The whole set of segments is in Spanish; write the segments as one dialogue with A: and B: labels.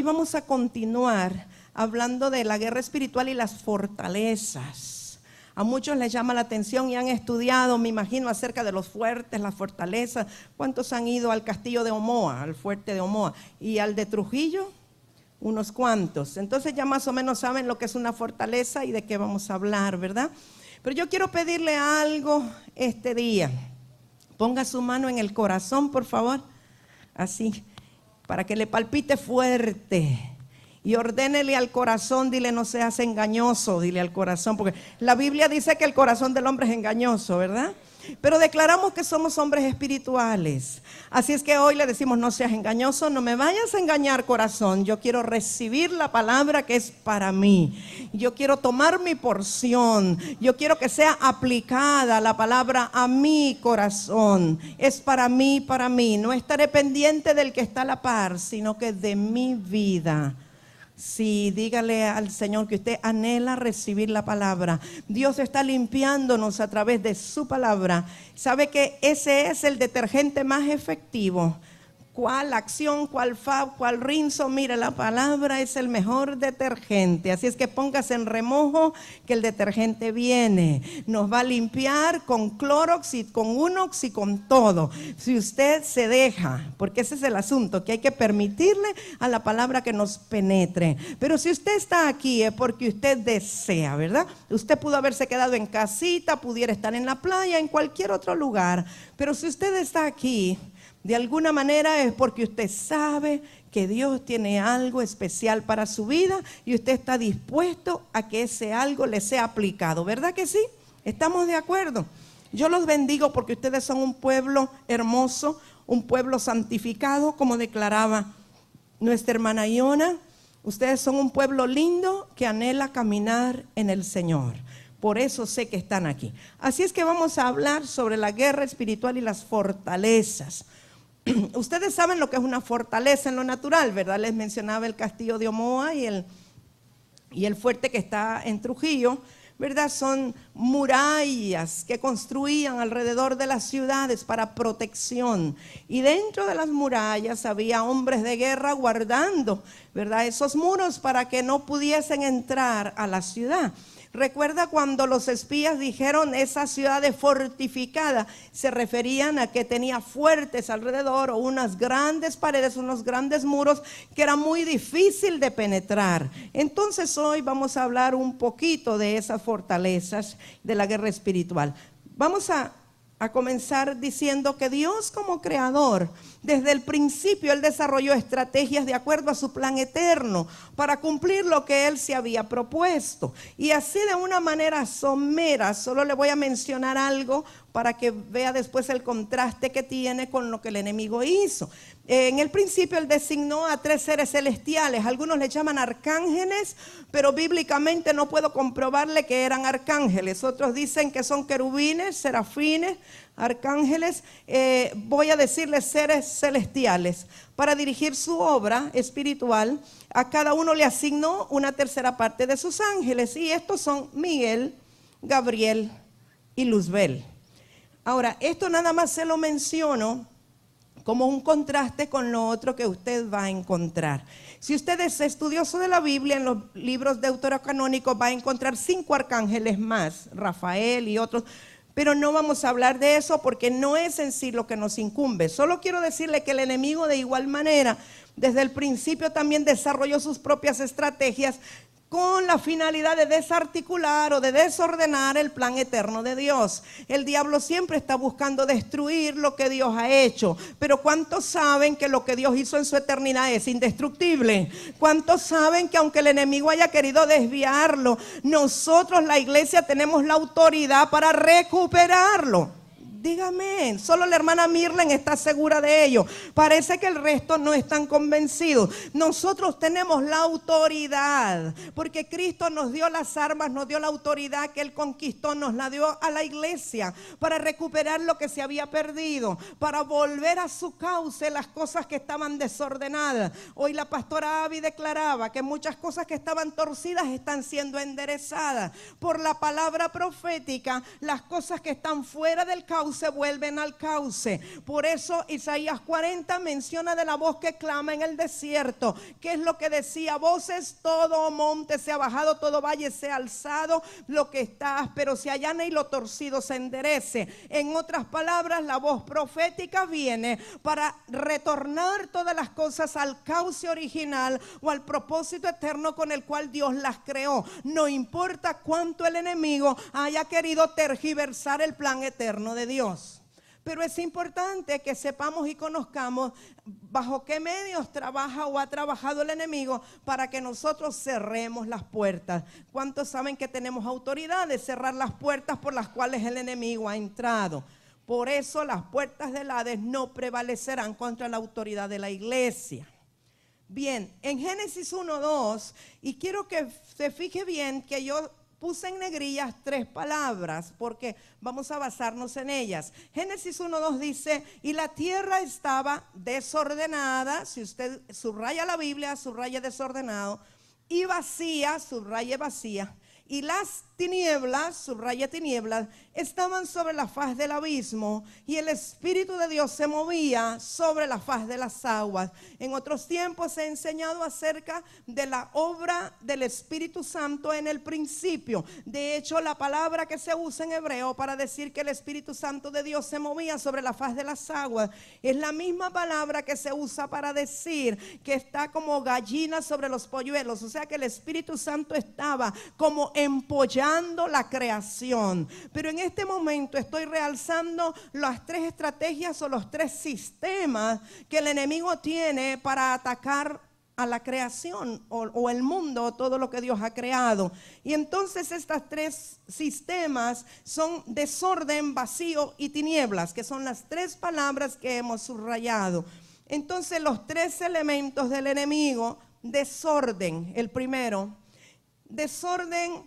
A: vamos a continuar hablando de la guerra espiritual y las fortalezas. A muchos les llama la atención y han estudiado, me imagino, acerca de los fuertes, las fortalezas. ¿Cuántos han ido al castillo de Omoa, al fuerte de Omoa? ¿Y al de Trujillo? Unos cuantos. Entonces ya más o menos saben lo que es una fortaleza y de qué vamos a hablar, ¿verdad? Pero yo quiero pedirle algo este día. Ponga su mano en el corazón, por favor, así, para que le palpite fuerte. Y ordénele al corazón, dile: no seas engañoso, dile al corazón, porque la Biblia dice que el corazón del hombre es engañoso, ¿verdad? Pero declaramos que somos hombres espirituales. Así es que hoy le decimos: no seas engañoso, no me vayas a engañar, corazón. Yo quiero recibir la palabra que es para mí. Yo quiero tomar mi porción. Yo quiero que sea aplicada la palabra a mi corazón. Es para mí, para mí. No estaré pendiente del que está a la par, sino que de mi vida. Sí, dígale al Señor que usted anhela recibir la palabra. Dios está limpiándonos a través de su palabra. ¿Sabe que ese es el detergente más efectivo? ¿Cuál acción, cuál fab, cuál rinzo? Mire, la palabra es el mejor detergente. Así es que póngase en remojo que el detergente viene. Nos va a limpiar con Clorox y con Unox y con todo. Si usted se deja, porque ese es el asunto, que hay que permitirle a la palabra que nos penetre. Pero si usted está aquí es porque usted desea, ¿verdad? Usted pudo haberse quedado en casita, pudiera estar en la playa, en cualquier otro lugar. Pero si usted está aquí, de alguna manera es porque usted sabe que Dios tiene algo especial para su vida y usted está dispuesto a que ese algo le sea aplicado, ¿verdad que sí? ¿Estamos de acuerdo? Yo los bendigo porque ustedes son un pueblo hermoso, un pueblo santificado, como declaraba nuestra hermana Iona. Ustedes son un pueblo lindo que anhela caminar en el Señor. Por eso sé que están aquí. Así es que vamos a hablar sobre la guerra espiritual y las fortalezas. Ustedes saben lo que es una fortaleza en lo natural, ¿verdad? Les mencionaba el castillo de Omoa y el fuerte que está en Trujillo, ¿verdad? Son murallas que construían alrededor de las ciudades para protección. Y dentro de las murallas había hombres de guerra guardando, ¿verdad?, esos muros para que no pudiesen entrar a la ciudad. Recuerda cuando los espías dijeron esa ciudad es fortificada, se referían a que tenía fuertes alrededor o unas grandes paredes, unos grandes muros que era muy difícil de penetrar. Entonces hoy vamos a hablar un poquito de esas fortalezas de la guerra espiritual. Vamos a comenzar diciendo que Dios, como creador, desde el principio Él desarrolló estrategias de acuerdo a su plan eterno para cumplir lo que Él se había propuesto. Y así, de una manera somera, solo le voy a mencionar algo para que vea después el contraste que tiene con lo que el enemigo hizo. En el principio Él designó a 3 seres celestiales. Algunos le llaman arcángeles, pero bíblicamente no puedo comprobarle que eran arcángeles. Otros dicen que son querubines, serafines, arcángeles. Voy a decirles seres celestiales. Para dirigir su obra espiritual, a cada uno le asignó una tercera parte de sus ángeles. Y estos son Miguel, Gabriel y Luzbel. Ahora, esto nada más se lo menciono como un contraste con lo otro que usted va a encontrar. Si usted es estudioso de la Biblia, en los libros deuterocanónicos va a encontrar 5 arcángeles más, Rafael y otros, pero no vamos a hablar de eso porque no es en sí lo que nos incumbe. Solo quiero decirle que el enemigo, de igual manera, desde el principio también desarrolló sus propias estrategias con la finalidad de desarticular o de desordenar el plan eterno de Dios. El diablo siempre está buscando destruir lo que Dios ha hecho. Pero ¿cuántos saben que lo que Dios hizo en su eternidad es indestructible? ¿Cuántos saben que aunque el enemigo haya querido desviarlo, nosotros, la iglesia, tenemos la autoridad para recuperarlo? Dígame, solo la hermana Mirlen está segura de ello. Parece que el resto no están convencidos. Nosotros tenemos la autoridad, porque Cristo nos dio las armas, nos dio la autoridad que Él conquistó, nos la dio a la iglesia para recuperar lo que se había perdido, para volver a su cauce las cosas que estaban desordenadas. Hoy la pastora Abby declaraba que muchas cosas que estaban torcidas están siendo enderezadas por la palabra profética. Las cosas que están fuera del cauce cauce vuelven al cauce. Por eso Isaías 40 menciona de la voz que clama en el desierto. ¿Qué es lo que decía? Voces, todo monte se ha bajado, todo valle se ha alzado, lo que está áspero se allana y lo torcido se enderece. En otras palabras, la voz profética viene para retornar todas las cosas al cauce original o al propósito eterno con el cual Dios las creó. No importa cuánto el enemigo haya querido tergiversar el plan eterno de Dios. Pero es importante que sepamos y conozcamos bajo qué medios trabaja o ha trabajado el enemigo para que nosotros cerremos las puertas. ¿Cuántos saben que tenemos autoridad de cerrar las puertas por las cuales el enemigo ha entrado? Por eso las puertas del Hades no prevalecerán contra la autoridad de la iglesia. Bien, en Génesis 1:2, y quiero que se fije bien que yo puse en negrillas 3 palabras porque vamos a basarnos en ellas. Génesis 1:2 dice, y la tierra estaba desordenada. Si usted subraya la Biblia, subraya desordenado. Y vacía, subraye vacía. Y las tinieblas, subraya tinieblas, estaban sobre la faz del abismo, y el Espíritu de Dios se movía sobre la faz de las aguas. En otros tiempos he enseñado acerca de la obra del Espíritu Santo en el principio. De hecho, la palabra que se usa en hebreo para decir que el Espíritu Santo de Dios se movía sobre la faz de las aguas es la misma palabra que se usa para decir que está como gallina sobre los polluelos. O sea que el Espíritu Santo estaba como empollando la creación. Pero en este momento estoy realzando las 3 estrategias o los 3 sistemas que el enemigo tiene para atacar a la creación o el mundo, todo lo que Dios ha creado. Y entonces estas 3 sistemas son desorden, vacío y tinieblas, que son las 3 palabras que hemos subrayado. Entonces los 3 elementos del enemigo: desorden, el primero. Desorden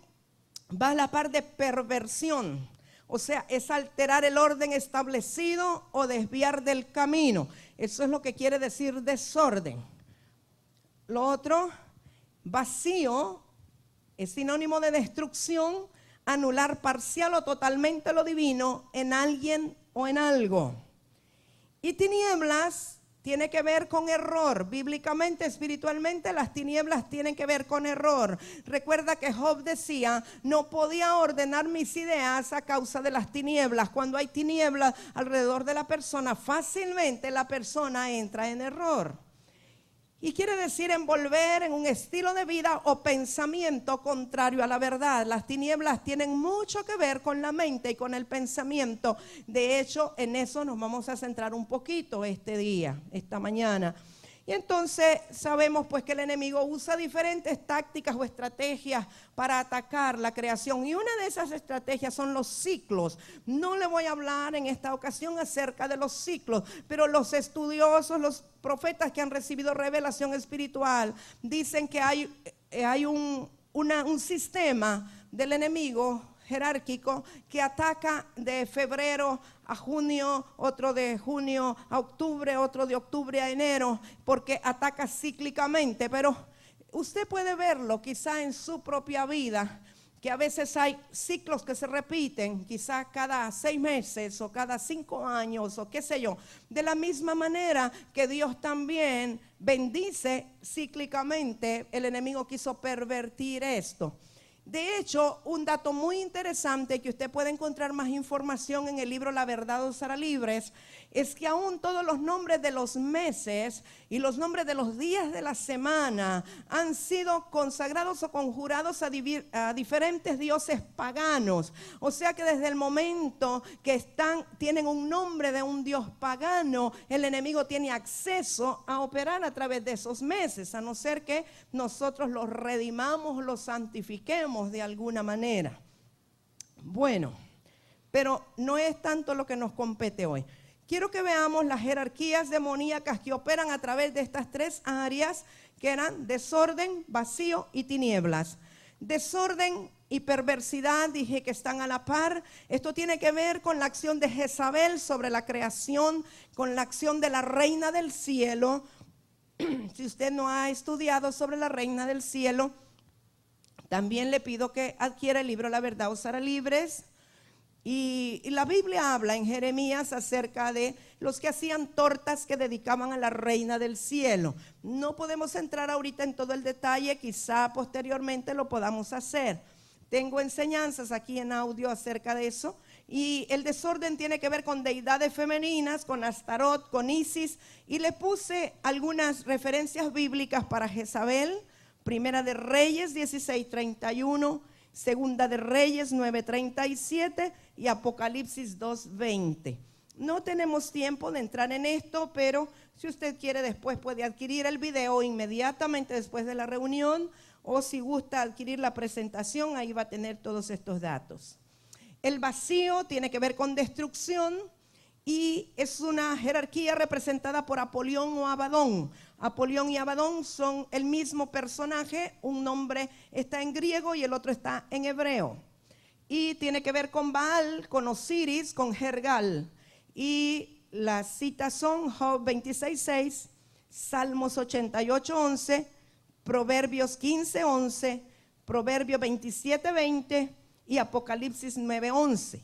A: va a la par de perversión, o sea, es alterar el orden establecido o desviar del camino. Eso es lo que quiere decir desorden. Lo otro, vacío, es sinónimo de destrucción, anular parcial o totalmente lo divino en alguien o en algo. Y tinieblas tiene que ver con error. Bíblicamente, espiritualmente, las tinieblas tienen que ver con error. Recuerda que Job decía, no podía ordenar mis ideas a causa de las tinieblas. Cuando hay tinieblas alrededor de la persona, fácilmente la persona entra en error. Y quiere decir envolver en un estilo de vida o pensamiento contrario a la verdad. Las tinieblas tienen mucho que ver con la mente y con el pensamiento. De hecho, en eso nos vamos a centrar un poquito este día, esta mañana. Y entonces sabemos pues que el enemigo usa diferentes tácticas o estrategias para atacar la creación. Y una de esas estrategias son los ciclos. No le voy a hablar en esta ocasión acerca de los ciclos, pero los estudiosos, los profetas que han recibido revelación espiritual, dicen que hay un sistema del enemigo jerárquico que ataca de febrero a junio, otro de junio a octubre, otro de octubre a enero, porque ataca cíclicamente. Pero usted puede verlo quizá en su propia vida, que a veces hay ciclos que se repiten, quizá cada 6 meses o cada 5 años o qué sé yo. De la misma manera que Dios también bendice cíclicamente, el enemigo quiso pervertir esto. De hecho, un dato muy interesante que usted puede encontrar más información en el libro La Verdad os hará libres, es que aún todos los nombres de los meses y los nombres de los días de la semana han sido consagrados o conjurados a diferentes dioses paganos. O sea que desde el momento que tienen un nombre de un dios pagano, el enemigo tiene acceso a operar a través de esos meses, a no ser que nosotros los redimamos, los santifiquemos de alguna manera. Bueno, pero no es tanto lo que nos compete hoy. Quiero que veamos las jerarquías demoníacas que operan a través de estas 3 áreas que eran desorden, vacío y tinieblas. Desorden y perversidad, dije que están a la par. Esto tiene que ver con la acción de Jezabel sobre la creación, con la acción de la reina del cielo. Si usted no ha estudiado sobre la reina del cielo, también le pido que adquiera el libro La Verdad os hará libres. Y la Biblia habla en Jeremías acerca de los que hacían tortas que dedicaban a la reina del cielo. No podemos entrar ahorita en todo el detalle, quizá posteriormente lo podamos hacer. Tengo enseñanzas aquí en audio acerca de eso. Y el desorden tiene que ver con deidades femeninas, con Astarot, con Isis. Y le puse algunas referencias bíblicas para Jezabel. Primera de Reyes 16:31, Segunda de Reyes 9:37 y Apocalipsis 2:20. No tenemos tiempo de entrar en esto, pero si usted quiere después puede adquirir el video inmediatamente después de la reunión, o si gusta adquirir la presentación, ahí va a tener todos estos datos. El vacío tiene que ver con destrucción y es una jerarquía representada por Apolión o Abadón. Apolión y Abadón son el mismo personaje, un nombre está en griego y el otro está en hebreo. Y tiene que ver con Baal, con Osiris, con Jergal. Y las citas son Job 26:6, Salmos 88:11, Proverbios 15:11, Proverbios 27:20 y Apocalipsis 9:11.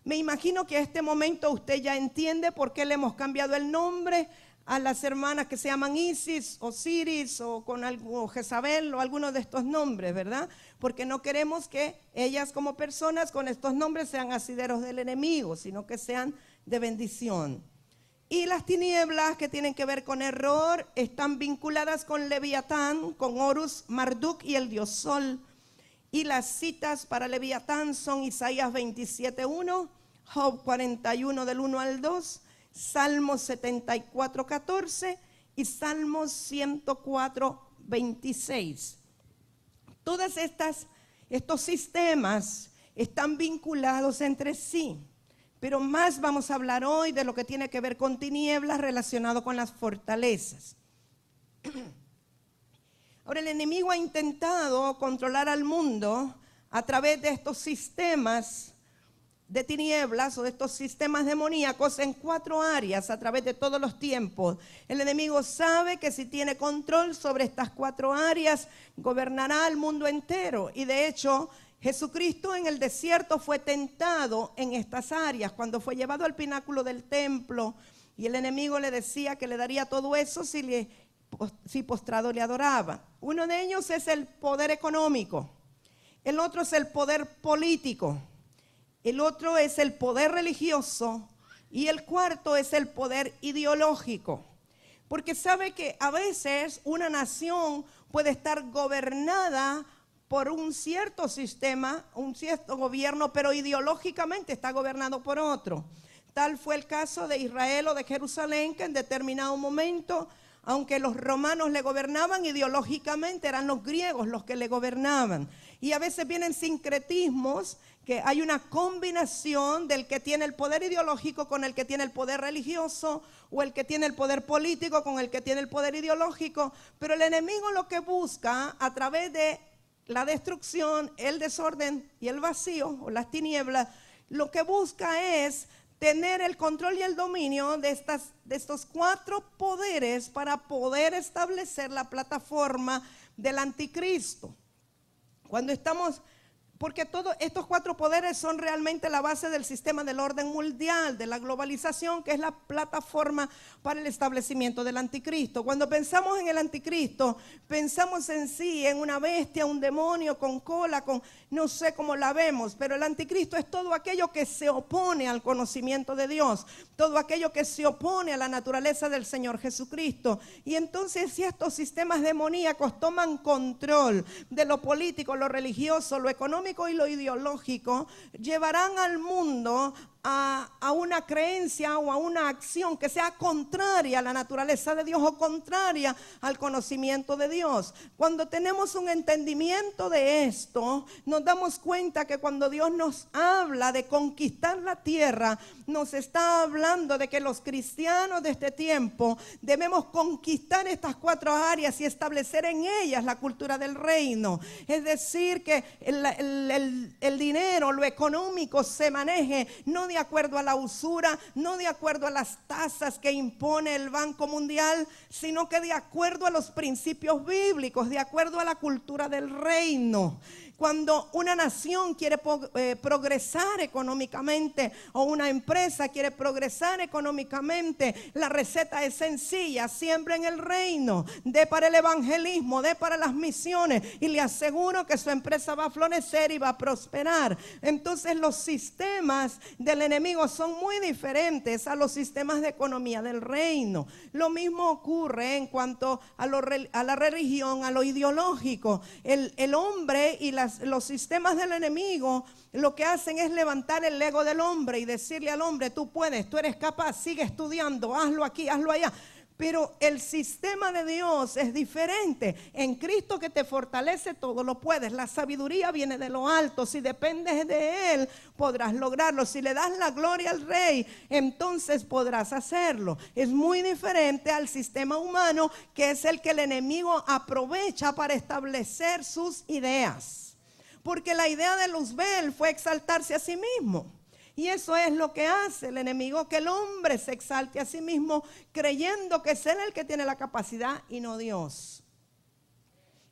A: Me imagino que a este momento usted ya entiende por qué le hemos cambiado el nombre a las hermanas que se llaman Isis, Osiris o con algo, Jezabel o alguno de estos nombres, ¿verdad? Porque no queremos que ellas como personas con estos nombres sean asideros del enemigo, sino que sean de bendición. Y las tinieblas que tienen que ver con error están vinculadas con Leviatán, con Horus, Marduk y el dios Sol. Y las citas para Leviatán son Isaías 27:1, Job 41 del 1 al 2, Salmos 74:14 y Salmos 104:26. Todos estos sistemas están vinculados entre sí, pero más vamos a hablar hoy de lo que tiene que ver con tinieblas relacionado con las fortalezas. Ahora, el enemigo ha intentado controlar al mundo a través de estos sistemas de tinieblas o de estos sistemas demoníacos en 4 áreas a través de todos los tiempos. El enemigo sabe que si tiene control sobre estas 4 áreas, gobernará al mundo entero. Y de hecho, Jesucristo en el desierto fue tentado en estas áreas, cuando fue llevado al pináculo del templo y el enemigo le decía que le daría todo eso si postrado le adoraba. Uno de ellos es el poder económico, el otro es el poder político, el otro es el poder religioso y el cuarto es el poder ideológico. Porque sabe que a veces una nación puede estar gobernada por un cierto sistema, un cierto gobierno, pero ideológicamente está gobernado por otro. Tal fue el caso de Israel o de Jerusalén, que en determinado momento, aunque los romanos le gobernaban, ideológicamente eran los griegos los que le gobernaban. Y a veces vienen sincretismos, que hay una combinación del que tiene el poder ideológico con el que tiene el poder religioso, o el que tiene el poder político con el que tiene el poder ideológico. Pero el enemigo lo que busca a través de la destrucción, el desorden y el vacío o las tinieblas, lo que busca es tener el control y el dominio de estos 4 poderes para poder establecer la plataforma del anticristo. Porque todos estos 4 poderes son realmente la base del sistema del orden mundial, de la globalización, que es la plataforma para el establecimiento del anticristo. Cuando pensamos en el anticristo, pensamos en sí, en una bestia, un demonio con cola, no sé cómo la vemos, pero el anticristo es todo aquello que se opone al conocimiento de Dios, todo aquello que se opone a la naturaleza del Señor Jesucristo. Y entonces, si estos sistemas demoníacos toman control de lo político, lo religioso, lo económico y lo ideológico, llevarán al mundo a una creencia o a una acción que sea contraria a la naturaleza de Dios o contraria al conocimiento de Dios. Cuando tenemos un entendimiento de esto, nos damos cuenta que cuando Dios nos habla de conquistar la tierra, nos está hablando de que los cristianos de este tiempo debemos conquistar estas 4 áreas y establecer en ellas la cultura del reino. Es decir, que el dinero, lo económico se maneje no de acuerdo a la usura, no de acuerdo a las tasas que impone el Banco Mundial, sino que de acuerdo a los principios bíblicos, de acuerdo a la cultura del reino. Cuando una nación quiere progresar económicamente o una empresa quiere progresar económicamente, la receta es sencilla: siempre en el reino, dé para el evangelismo, dé para las misiones, y le aseguro que su empresa va a florecer y va a prosperar. Entonces los sistemas del enemigo son muy diferentes a los sistemas de economía del reino. Lo mismo ocurre en cuanto a la religión, a lo ideológico. El hombre y los sistemas del enemigo lo que hacen es levantar el ego del hombre y decirle al hombre: tú puedes, tú eres capaz, sigue estudiando, hazlo aquí, hazlo allá. Pero el sistema de Dios es diferente. En Cristo, que te fortalece, todo lo puedes. La sabiduría viene de lo alto. Si dependes de Él, podrás lograrlo. Si le das la gloria al Rey, entonces podrás hacerlo. Es muy diferente al sistema humano, que es el que el enemigo aprovecha para establecer sus ideas. Porque la idea de Luzbel fue exaltarse a sí mismo. Y eso es lo que hace el enemigo, que el hombre se exalte a sí mismo, creyendo que es él el que tiene la capacidad y no Dios.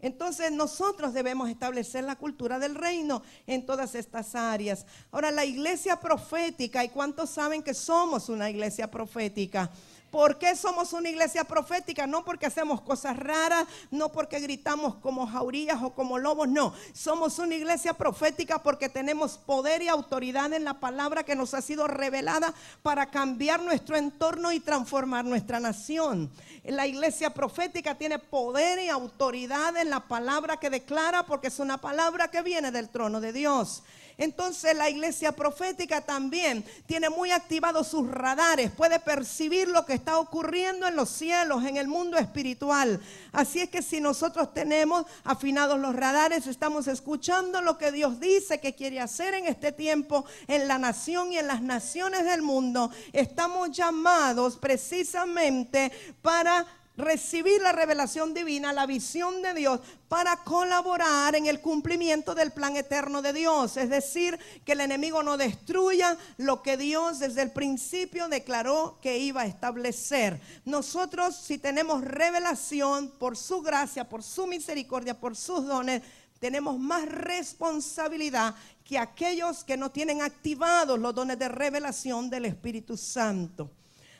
A: Entonces nosotros debemos establecer la cultura del reino en todas estas áreas. Ahora, la iglesia profética, ¿y cuántos saben que somos una iglesia profética? ¿Por qué somos una iglesia profética? No porque hacemos cosas raras, no porque gritamos como jaurías o como lobos, no. Somos una iglesia profética porque tenemos poder y autoridad en la palabra que nos ha sido revelada para cambiar nuestro entorno y transformar nuestra nación. La iglesia profética tiene poder y autoridad en la palabra que declara, porque es una palabra que viene del trono de Dios. Entonces la iglesia profética también tiene muy activados sus radares, puede percibir lo que está ocurriendo en los cielos, en el mundo espiritual. Así es que si nosotros tenemos afinados los radares, estamos escuchando lo que Dios dice que quiere hacer en este tiempo, en la nación y en las naciones del mundo. Estamos llamados precisamente para recibir la revelación divina, la visión de Dios, para colaborar en el cumplimiento del plan eterno de Dios. Es decir, que el enemigo no destruya lo que Dios desde el principio declaró que iba a establecer. Nosotros, si tenemos revelación por su gracia, por su misericordia, por sus dones, tenemos más responsabilidad que aquellos que no tienen activados los dones de revelación del Espíritu Santo.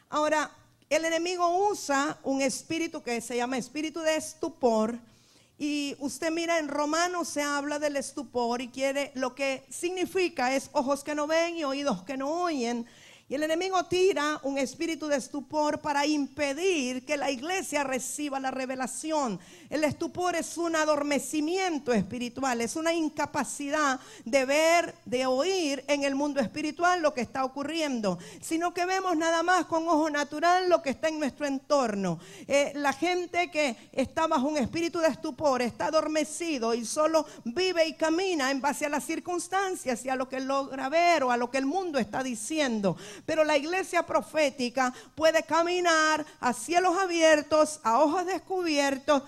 A: Ahora, el enemigo usa un espíritu que se llama espíritu de estupor. Y usted mira, en Romanos se habla del estupor, y lo que significa es ojos que no ven y oídos que no oyen. Y el enemigo tira un espíritu de estupor para impedir que la iglesia reciba la revelación. El estupor es un adormecimiento espiritual, es una incapacidad de ver, de oír en el mundo espiritual lo que está ocurriendo, sino que vemos nada más con ojo natural lo que está en nuestro entorno. La gente que está bajo un espíritu de estupor está adormecido y solo vive y camina en base a las circunstancias y a lo que logra ver o a lo que el mundo está diciendo. Pero la iglesia profética puede caminar a cielos abiertos, a ojos descubiertos,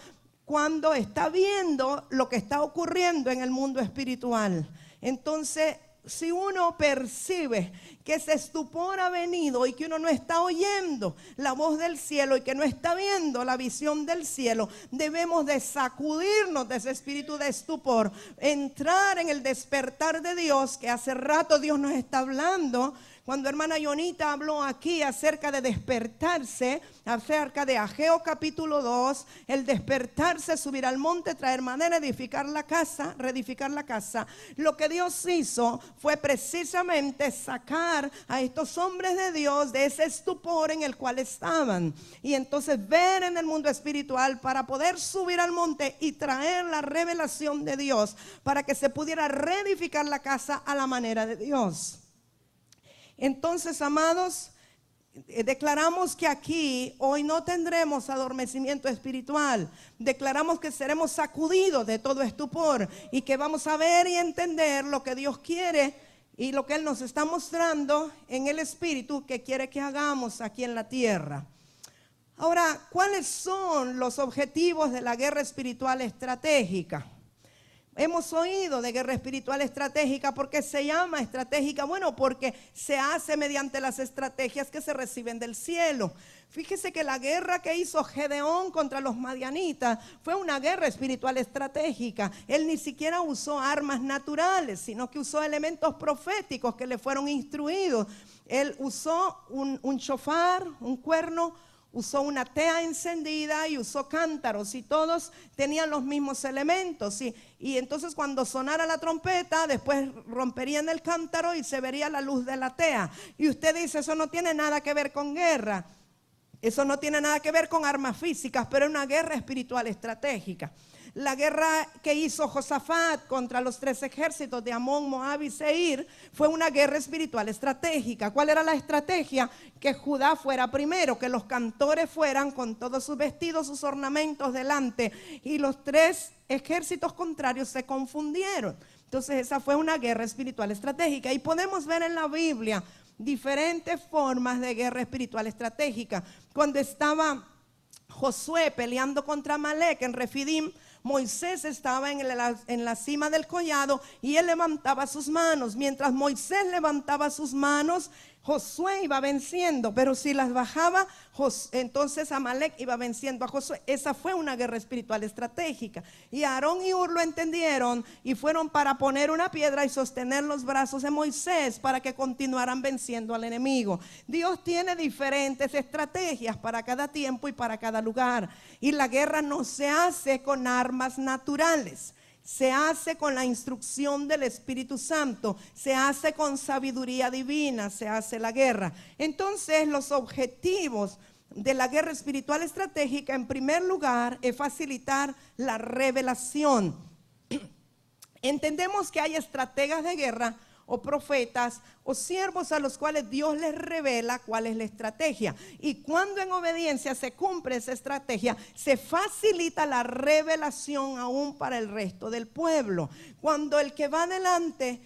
A: cuando está viendo lo que está ocurriendo en el mundo espiritual. Entonces, si uno percibe que ese estupor ha venido y que uno no está oyendo la voz del cielo y que no está viendo la visión del cielo, debemos de sacudirnos de ese espíritu de estupor, entrar en el despertar de Dios, que hace rato Dios nos está hablando. Cuando hermana Yonita habló aquí acerca de despertarse, acerca de Ageo capítulo 2, el despertarse, subir al monte, traer madera, edificar la casa, reedificar la casa. Lo que Dios hizo fue precisamente sacar a estos hombres de Dios de ese estupor en el cual estaban. Y entonces ver en el mundo espiritual para poder subir al monte y traer la revelación de Dios, para que se pudiera reedificar la casa a la manera de Dios. Entonces, amados, declaramos que aquí hoy no tendremos adormecimiento espiritual. Declaramos que seremos sacudidos de todo estupor y que vamos a ver y entender lo que Dios quiere y lo que Él nos está mostrando en el Espíritu que quiere que hagamos aquí en la tierra. Ahora, ¿cuáles son los objetivos de la guerra espiritual estratégica? Hemos oído de guerra espiritual estratégica. ¿Por qué se llama estratégica? Bueno, porque se hace mediante las estrategias que se reciben del cielo. Fíjese que la guerra que hizo Gedeón contra los madianitas fue una guerra espiritual estratégica. Él ni siquiera usó armas naturales, sino que usó elementos proféticos que le fueron instruidos. Él usó un shofar, un cuerno, usó una tea encendida y usó cántaros, y todos tenían los mismos elementos. Y entonces cuando sonara la trompeta, después romperían el cántaro y se vería la luz de la tea. Y usted dice, eso no tiene nada que ver con guerra. Eso no tiene nada que ver con armas físicas, pero es una guerra espiritual estratégica. La guerra que hizo Josafat contra los 3 ejércitos de Amón, Moab y Seir fue una guerra espiritual estratégica. ¿Cuál era la estrategia? Que Judá fuera primero, que los cantores fueran con todos sus vestidos, sus ornamentos delante, y los 3 ejércitos contrarios se confundieron. Entonces esa fue una guerra espiritual estratégica, y podemos ver en la Biblia diferentes formas de guerra espiritual estratégica. Cuando estaba Josué peleando contra Amalek en Refidim, Moisés estaba en la cima del collado y él levantaba sus manos. Mientras Moisés levantaba sus manos, Josué iba venciendo, pero si las bajaba, entonces Amalek iba venciendo a Josué. Esa fue una guerra espiritual estratégica. Y Aarón y Hur lo entendieron y fueron para poner una piedra y sostener los brazos de Moisés para que continuaran venciendo al enemigo. Dios tiene diferentes estrategias para cada tiempo y para cada lugar. Y la guerra no se hace con armas naturales. Se hace con la instrucción del Espíritu Santo, se hace con sabiduría divina, se hace la guerra. Entonces, los objetivos de la guerra espiritual estratégica, en primer lugar, es facilitar la revelación. Entendemos que hay estrategas de guerra o profetas o siervos a los cuales Dios les revela cuál es la estrategia, y cuando en obediencia se cumple esa estrategia, se facilita la revelación aún para el resto del pueblo. Cuando el que va adelante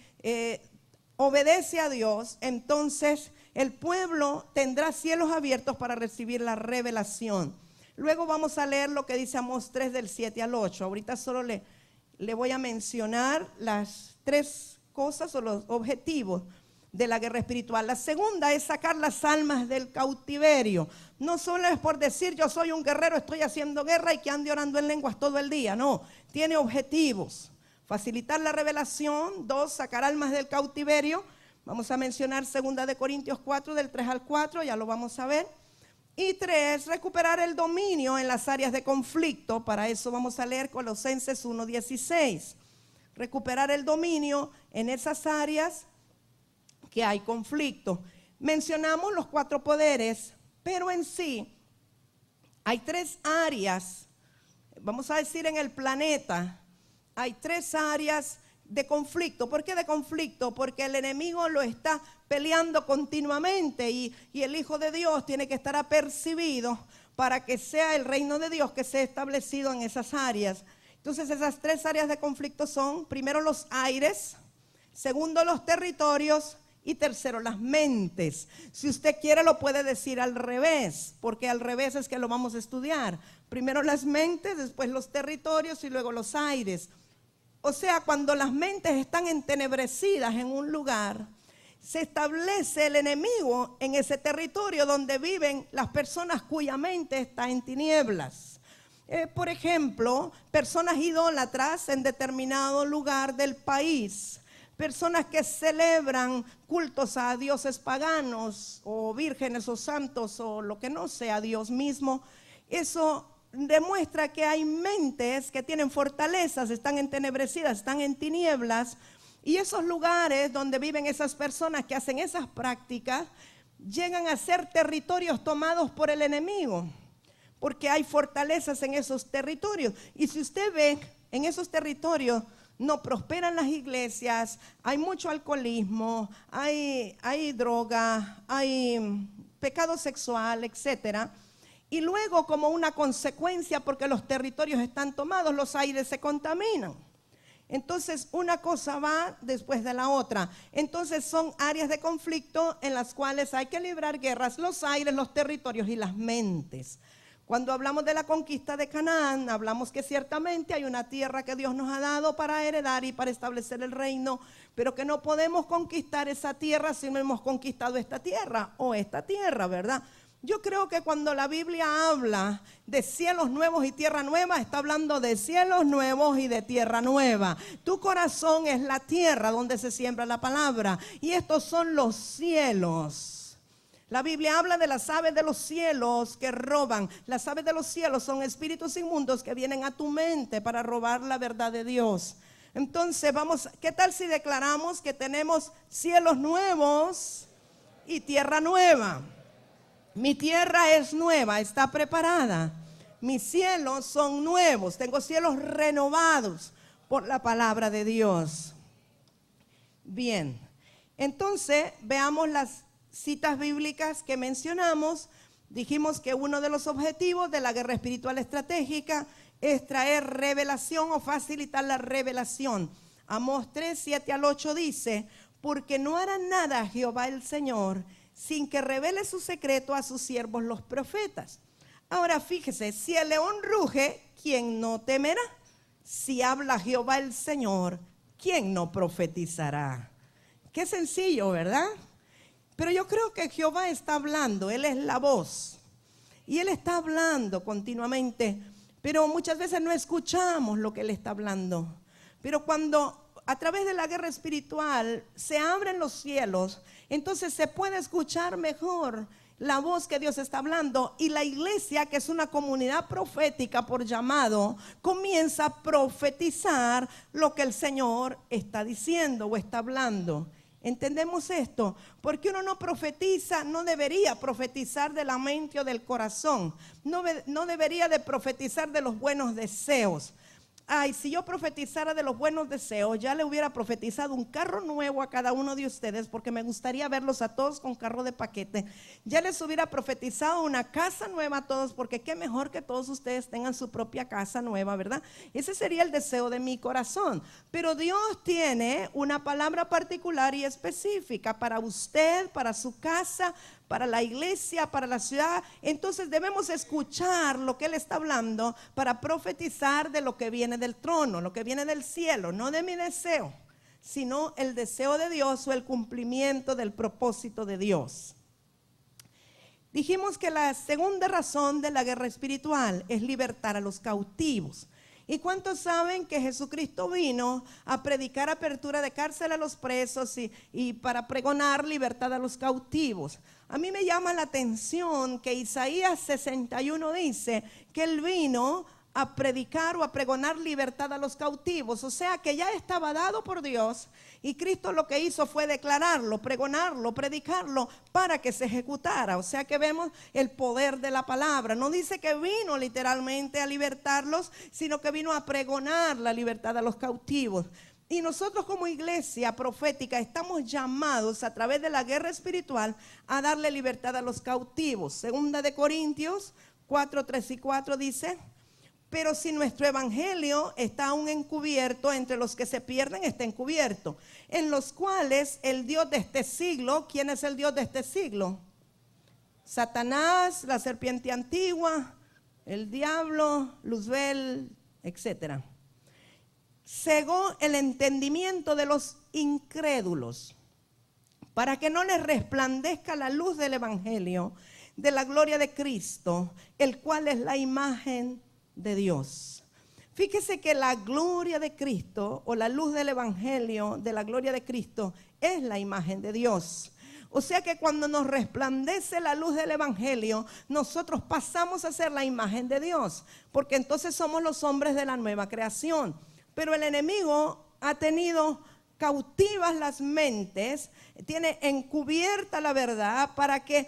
A: obedece a Dios, entonces el pueblo tendrá cielos abiertos para recibir la revelación. Luego vamos a leer lo que dice Amós 3 del 7 al 8. Ahorita solo le voy a mencionar las 3 cosas o los objetivos de la guerra espiritual. La segunda es sacar las almas del cautiverio. No solo es por decir yo soy un guerrero, estoy haciendo guerra y que ande orando en lenguas todo el día. No, tiene objetivos: facilitar la revelación. 2, sacar almas del cautiverio. Vamos a mencionar 2 de Corintios 4 del 3 al 4, ya lo vamos a ver. Y 3, recuperar el dominio en las áreas de conflicto. Para eso vamos a leer Colosenses 1:16. Recuperar el dominio en esas áreas que hay conflicto. Mencionamos los 4 poderes, pero en sí hay 3 áreas, vamos a decir en el planeta, hay 3 áreas de conflicto. ¿Por qué de conflicto? Porque el enemigo lo está peleando continuamente y el Hijo de Dios tiene que estar apercibido para que sea el reino de Dios que sea establecido en esas áreas. Entonces esas 3 áreas de conflicto son: primero los aires, segundo los territorios y tercero las mentes. Si usted quiere lo puede decir al revés, porque al revés es que lo vamos a estudiar. Primero las mentes, después los territorios y luego los aires. O sea, cuando las mentes están entenebrecidas en un lugar, se establece el enemigo en ese territorio donde viven las personas cuya mente está en tinieblas. Por ejemplo, personas idólatras en determinado lugar del país, personas que celebran cultos a dioses paganos o vírgenes o santos o lo que no sea Dios mismo. Eso demuestra que hay mentes que tienen fortalezas, están entenebrecidas, están en tinieblas, y esos lugares donde viven esas personas que hacen esas prácticas llegan a ser territorios tomados por el enemigo, porque hay fortalezas en esos territorios. Y si usted ve, en esos territorios no prosperan las iglesias, hay mucho alcoholismo, hay droga, hay pecado sexual, etcétera. Y luego, como una consecuencia, porque los territorios están tomados, los aires se contaminan. Entonces una cosa va después de la otra. Entonces son áreas de conflicto en las cuales hay que librar guerras: los aires, los territorios y las mentes. Cuando hablamos de la conquista de Canaán, hablamos que ciertamente hay una tierra que Dios nos ha dado para heredar y para establecer el reino, pero que no podemos conquistar esa tierra si no hemos conquistado esta tierra o esta tierra, ¿verdad? Yo creo que cuando la Biblia habla de cielos nuevos y tierra nueva, está hablando de cielos nuevos y de tierra nueva. Tu corazón es la tierra donde se siembra la palabra, y estos son los cielos. La Biblia habla de las aves de los cielos que roban. Las aves de los cielos son espíritus inmundos que vienen a tu mente para robar la verdad de Dios. Entonces vamos, ¿qué tal si declaramos que tenemos cielos nuevos y tierra nueva? Mi tierra es nueva, está preparada. Mis cielos son nuevos, tengo cielos renovados por la palabra de Dios. Bien, entonces veamos las citas bíblicas que mencionamos. Dijimos que uno de los objetivos de la guerra espiritual estratégica es traer revelación o facilitar la revelación. Amós 3, 7 al 8 dice: porque no hará nada Jehová el Señor sin que revele su secreto a sus siervos los profetas. Ahora fíjese, si el león ruge, ¿quién no temerá? Si habla Jehová el Señor, ¿quién no profetizará? Qué sencillo, ¿verdad? Pero yo creo que Jehová está hablando, Él es la voz. Y Él está hablando continuamente, pero muchas veces no escuchamos lo que Él está hablando. Pero cuando a través de la guerra espiritual se abren los cielos, entonces se puede escuchar mejor la voz que Dios está hablando, y la iglesia, que es una comunidad profética por llamado, comienza a profetizar lo que el Señor está diciendo o está hablando. ¿Entendemos esto? Porque uno no profetiza, no debería profetizar de la mente o del corazón. No debería de profetizar de los buenos deseos. Ay, si yo profetizara de los buenos deseos, ya le hubiera profetizado un carro nuevo a cada uno de ustedes, porque me gustaría verlos a todos con carro de paquete. Ya les hubiera profetizado una casa nueva a todos, porque qué mejor que todos ustedes tengan su propia casa nueva, ¿verdad? Ese sería el deseo de mi corazón. Pero Dios tiene una palabra particular y específica para usted, para su casa, para la iglesia, para la ciudad. Entonces debemos escuchar lo que Él está hablando para profetizar de lo que viene del trono, lo que viene del cielo, no de mi deseo, sino el deseo de Dios o el cumplimiento del propósito de Dios. Dijimos que la segunda razón de la guerra espiritual es libertar a los cautivos. ¿Y cuántos saben que Jesucristo vino a predicar apertura de cárcel a los presos y para pregonar libertad a los cautivos? A mí me llama la atención que Isaías 61 dice que Él vino a predicar o a pregonar libertad a los cautivos. O sea que ya estaba dado por Dios, y Cristo lo que hizo fue declararlo, pregonarlo, predicarlo para que se ejecutara. O sea que vemos el poder de la palabra. No dice que vino literalmente a libertarlos, sino que vino a pregonar la libertad a los cautivos. Y nosotros como iglesia profética estamos llamados a través de la guerra espiritual a darle libertad a los cautivos. Segunda de Corintios 4, 3 y 4 dice: pero si nuestro evangelio está aún encubierto, entre los que se pierden está encubierto, en los cuales el Dios de este siglo, ¿quién es el Dios de este siglo? Satanás, la serpiente antigua, el diablo, Luzbel, etcétera. Cegó el entendimiento de los incrédulos, para que no les resplandezca la luz del evangelio de la gloria de Cristo, el cual es la imagen de Dios. Fíjese que la gloria de Cristo, o la luz del evangelio de la gloria de Cristo, es la imagen de Dios. O sea que cuando nos resplandece la luz del evangelio, nosotros pasamos a ser la imagen de Dios, porque entonces somos los hombres de la nueva creación. Pero el enemigo ha tenido cautivas las mentes, tiene encubierta la verdad, para que,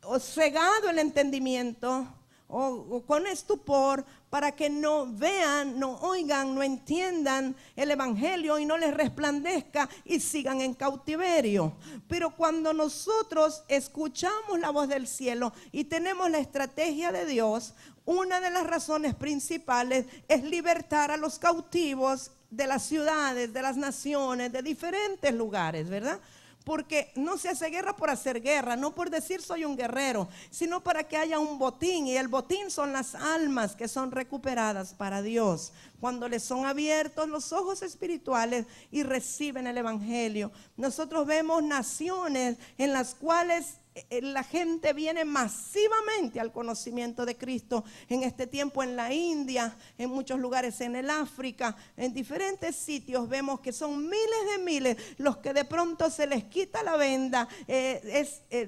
A: o cegado el entendimiento, o con estupor, para que no vean, no oigan, no entiendan el evangelio y no les resplandezca y sigan en cautiverio. Pero cuando nosotros escuchamos la voz del cielo y tenemos la estrategia de Dios, una de las razones principales es libertar a los cautivos de las ciudades, de las naciones, de diferentes lugares, ¿verdad? Porque no se hace guerra por hacer guerra, no por decir soy un guerrero, sino para que haya un botín. Y el botín son las almas que son recuperadas para Dios, cuando les son abiertos los ojos espirituales y reciben el evangelio. Nosotros vemos naciones en las cuales la gente viene masivamente al conocimiento de Cristo. En este tiempo en la India, en muchos lugares en el África, en diferentes sitios vemos que son miles de miles los que de pronto se les quita la venda,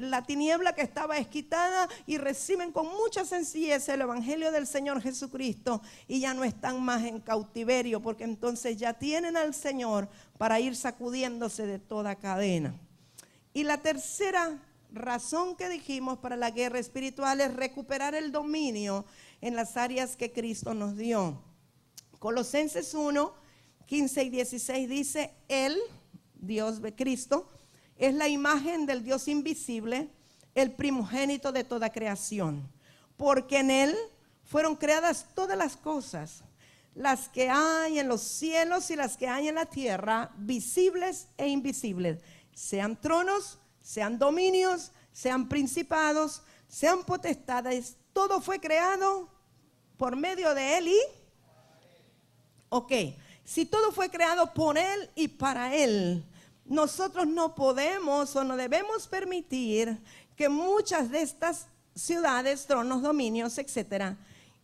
A: la tiniebla que estaba esquitada, y reciben con mucha sencillez el evangelio del Señor Jesucristo, y ya no están más en cautiverio, porque entonces ya tienen al Señor para ir sacudiéndose de toda cadena. Y la tercera razón que dijimos para la guerra espiritual es recuperar el dominio en las áreas que Cristo nos dio. Colosenses 1, 15 y 16 dice: Él, Dios de Cristo, es la imagen del Dios invisible, el primogénito de toda creación, porque en Él fueron creadas todas las cosas, las que hay en los cielos y las que hay en la tierra, visibles e invisibles, sean tronos, sean dominios, sean principados, sean potestades. Todo fue creado por medio de Él si todo fue creado por Él y para Él, nosotros no podemos o no debemos permitir que muchas de estas ciudades, tronos, dominios, etcétera,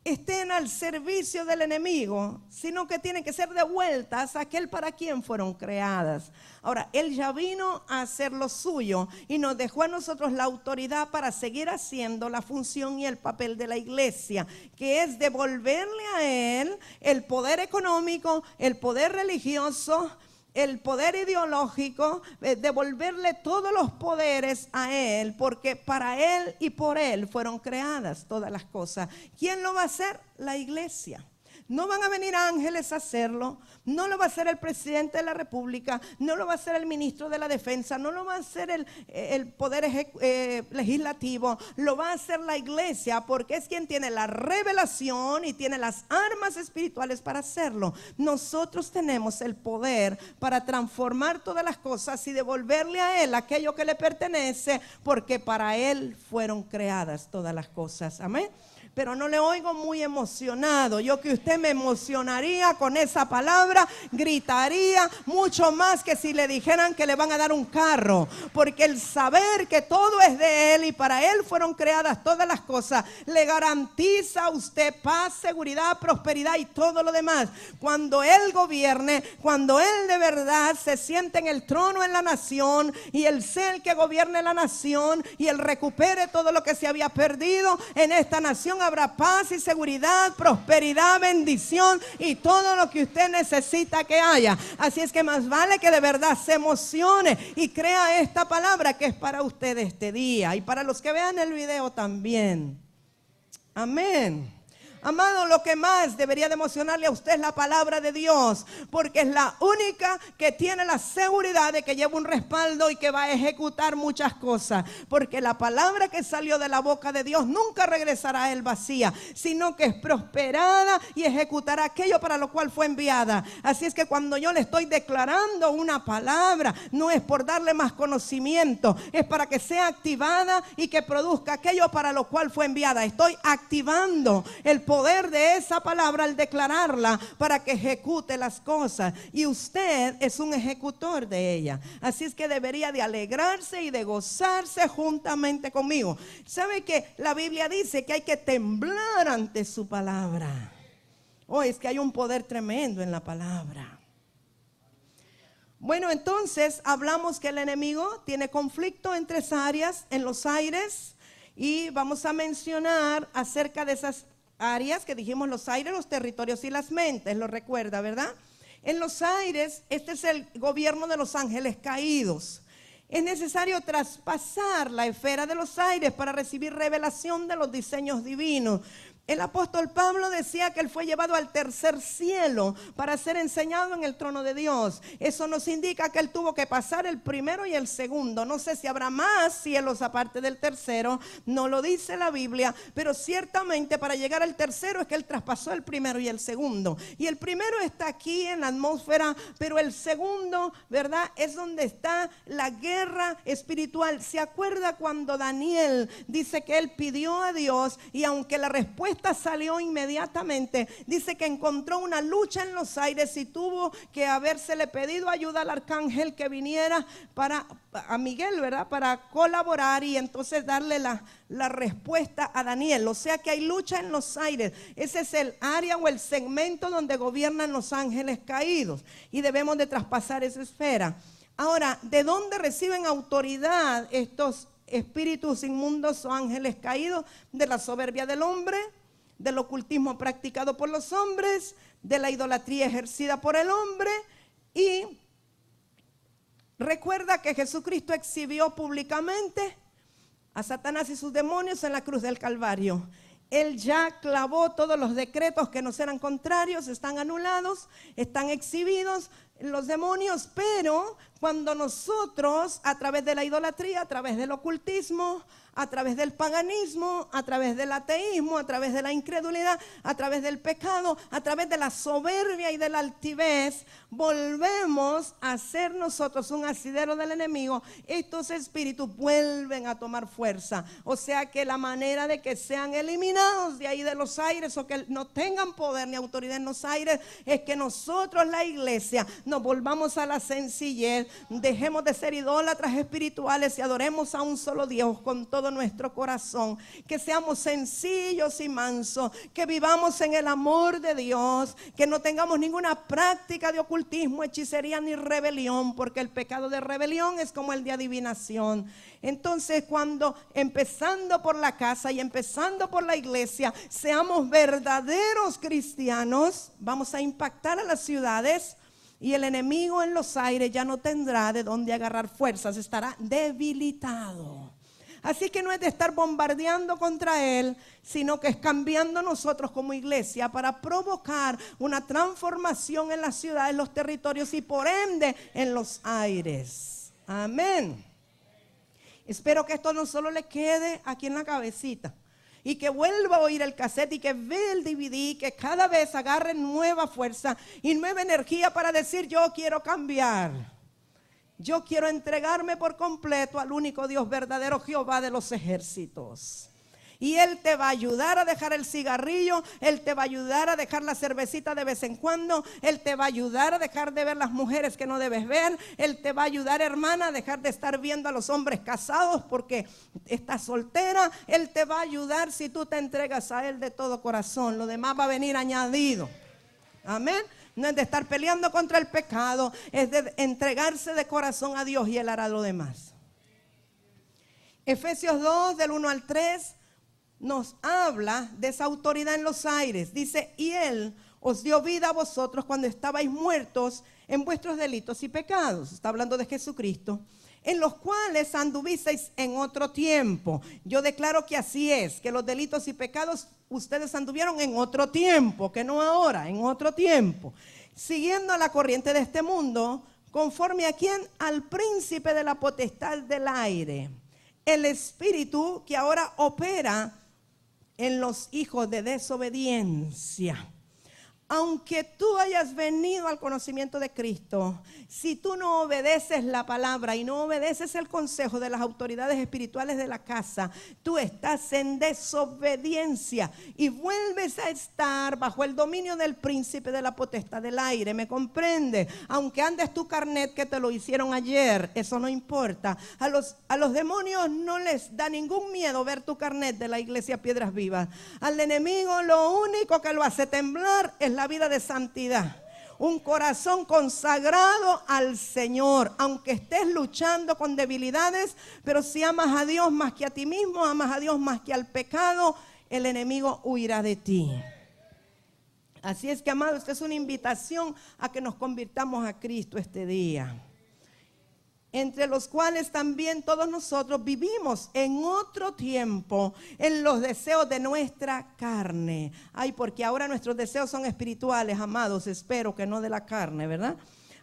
A: estén al servicio del enemigo, sino que tienen que ser devueltas a aquel para quien fueron creadas. Ahora, Él ya vino a hacer lo suyo y nos dejó a nosotros la autoridad para seguir haciendo la función y el papel de la iglesia, que es devolverle a Él el poder económico, el poder religioso, el poder ideológico, devolverle todos los poderes a Él, porque para Él y por Él fueron creadas todas las cosas. ¿Quién lo va a hacer? La iglesia. No van a venir ángeles a hacerlo, no lo va a hacer el presidente de la república, no lo va a hacer el ministro de la defensa, no lo va a hacer el poder legislativo, lo va a hacer la iglesia, porque es quien tiene la revelación y tiene las armas espirituales para hacerlo. Nosotros tenemos el poder para transformar todas las cosas y devolverle a Él aquello que le pertenece, porque para Él fueron creadas todas las cosas. Amén. Pero no le oigo muy emocionado. Yo que usted me emocionaría con esa palabra, gritaría mucho más que si le dijeran que le van a dar un carro, porque el saber que todo es de Él y para Él fueron creadas todas las cosas, le garantiza a usted paz, seguridad, prosperidad y todo lo demás. Cuando Él gobierne, cuando Él de verdad se siente en el trono en la nación, y Él sea el que gobierne la nación, y Él recupere todo lo que se había perdido en esta nación, habrá paz y seguridad, prosperidad, bendición y todo lo que usted necesita que haya. Así es que más vale que de verdad se emocione y crea esta palabra que es para usted este día y para los que vean el video también. Amén. Amado, lo que más debería de emocionarle a usted es la palabra de Dios, porque es la única que tiene la seguridad de que lleva un respaldo y que va a ejecutar muchas cosas, porque la palabra que salió de la boca de Dios nunca regresará a Él vacía, sino que es prosperada y ejecutará aquello para lo cual fue enviada. Así es que cuando yo le estoy declarando una palabra, no es por darle más conocimiento, es para que sea activada y que produzca aquello para lo cual fue enviada. Estoy activando el poder de esa palabra al declararla para que ejecute las cosas, y usted es un ejecutor de ella. Así es que debería de alegrarse y de gozarse juntamente conmigo. ¿Sabe que la Biblia dice que hay que temblar ante su palabra? Es que hay un poder tremendo en la palabra. Bueno, entonces hablamos que el enemigo tiene conflicto en tres áreas, en los aires, y vamos a mencionar acerca de esas áreas que dijimos: los aires, los territorios y las mentes. Lo recuerda, ¿verdad? En los aires, este es el gobierno de los ángeles caídos. Es necesario traspasar la esfera de los aires para recibir revelación de los diseños divinos. El apóstol Pablo decía que él fue llevado al tercer cielo para ser enseñado en el trono de Dios. Eso nos indica que él tuvo que pasar el primero y el segundo. No sé si habrá más cielos aparte del tercero, no lo dice la Biblia, pero ciertamente para llegar al tercero es que él traspasó el primero y el segundo. Y el primero está aquí en la atmósfera, pero el segundo, ¿verdad?, es donde está la guerra espiritual. ¿Se acuerda cuando Daniel dice que él pidió a Dios y aunque la respuesta salió inmediatamente, dice que encontró una lucha en los aires y tuvo que habérsele pedido ayuda al arcángel que viniera a Miguel, ¿verdad?, para colaborar y entonces darle la respuesta a Daniel? O sea que hay lucha en los aires. Ese es el área o el segmento donde gobiernan los ángeles caídos y debemos de traspasar esa esfera. Ahora, ¿de dónde reciben autoridad estos espíritus inmundos o ángeles caídos? De la soberbia del hombre, del ocultismo practicado por los hombres, de la idolatría ejercida por el hombre. Y recuerda que Jesucristo exhibió públicamente a Satanás y sus demonios en la cruz del Calvario. Él ya clavó todos los decretos que nos eran contrarios, están anulados, están exhibidos los demonios, pero cuando nosotros a través de la idolatría, a través del ocultismo, a través del paganismo, a través del ateísmo, a través de la incredulidad, a través del pecado, a través de la soberbia y de la altivez, volvemos a ser nosotros un asidero del enemigo, estos espíritus vuelven a tomar fuerza. O sea que la manera de que sean eliminados de ahí de los aires o que no tengan poder ni autoridad en los aires es que nosotros, la iglesia, nos volvamos a la sencillez, dejemos de ser idólatras espirituales y adoremos a un solo Dios con todo nuestro corazón, que seamos sencillos y mansos, que vivamos en el amor de Dios, que no tengamos ninguna práctica de ocultismo, hechicería ni rebelión, porque el pecado de rebelión es como el de adivinación. Entonces, cuando empezando por la casa y empezando por la iglesia, seamos verdaderos cristianos, vamos a impactar a las ciudades. Y el enemigo en los aires ya no tendrá de dónde agarrar fuerzas, estará debilitado. Así que no es de estar bombardeando contra él, sino que es cambiando nosotros como iglesia para provocar una transformación en las ciudades, en los territorios y por ende en los aires. Amén. Espero que esto no solo le quede aquí en la cabecita y que vuelva a oír el cassette y que vea el DVD, que cada vez agarre nueva fuerza y nueva energía para decir: yo quiero cambiar, yo quiero entregarme por completo al único Dios verdadero, Jehová de los ejércitos. Y Él te va a ayudar a dejar el cigarrillo, Él te va a ayudar a dejar la cervecita de vez en cuando, Él te va a ayudar a dejar de ver las mujeres que no debes ver, Él te va a ayudar, hermana, a dejar de estar viendo a los hombres casados porque estás soltera. Él te va a ayudar si tú te entregas a Él de todo corazón. Lo demás va a venir añadido. Amén. No es de estar peleando contra el pecado, es de entregarse de corazón a Dios y Él hará lo demás. Efesios 2 del 1 al 3 nos habla de esa autoridad en los aires. Dice: y Él os dio vida a vosotros cuando estabais muertos en vuestros delitos y pecados. Está hablando de Jesucristo, en los cuales anduvisteis en otro tiempo. Yo declaro que así es, que los delitos y pecados ustedes anduvieron en otro tiempo, que no ahora, en otro tiempo, siguiendo la corriente de este mundo, conforme a quien, al príncipe de la potestad del aire, el espíritu que ahora opera en los hijos de desobediencia. Aunque tú hayas venido al conocimiento de Cristo, si tú no obedeces la palabra y no obedeces el consejo de las autoridades espirituales de la casa, tú estás en desobediencia y vuelves a estar bajo el dominio del príncipe de la potestad del aire. ¿Me comprende? Aunque andes tu carnet que te lo hicieron ayer, eso no importa. A los demonios no les da ningún miedo ver tu carnet de la iglesia Piedras Vivas. Al enemigo lo único que lo hace temblar es la vida de santidad, un corazón consagrado al Señor, aunque estés luchando con debilidades, pero si amas a Dios más que a ti mismo, amas a Dios más que al pecado, el enemigo huirá de ti. Así es que, amado, esta es una invitación a que nos convirtamos a Cristo este día. entre los cuales también todos nosotros vivimos en otro tiempo en los deseos de nuestra carne. Ay, porque ahora nuestros deseos son espirituales, amados, espero que no de la carne, ¿verdad?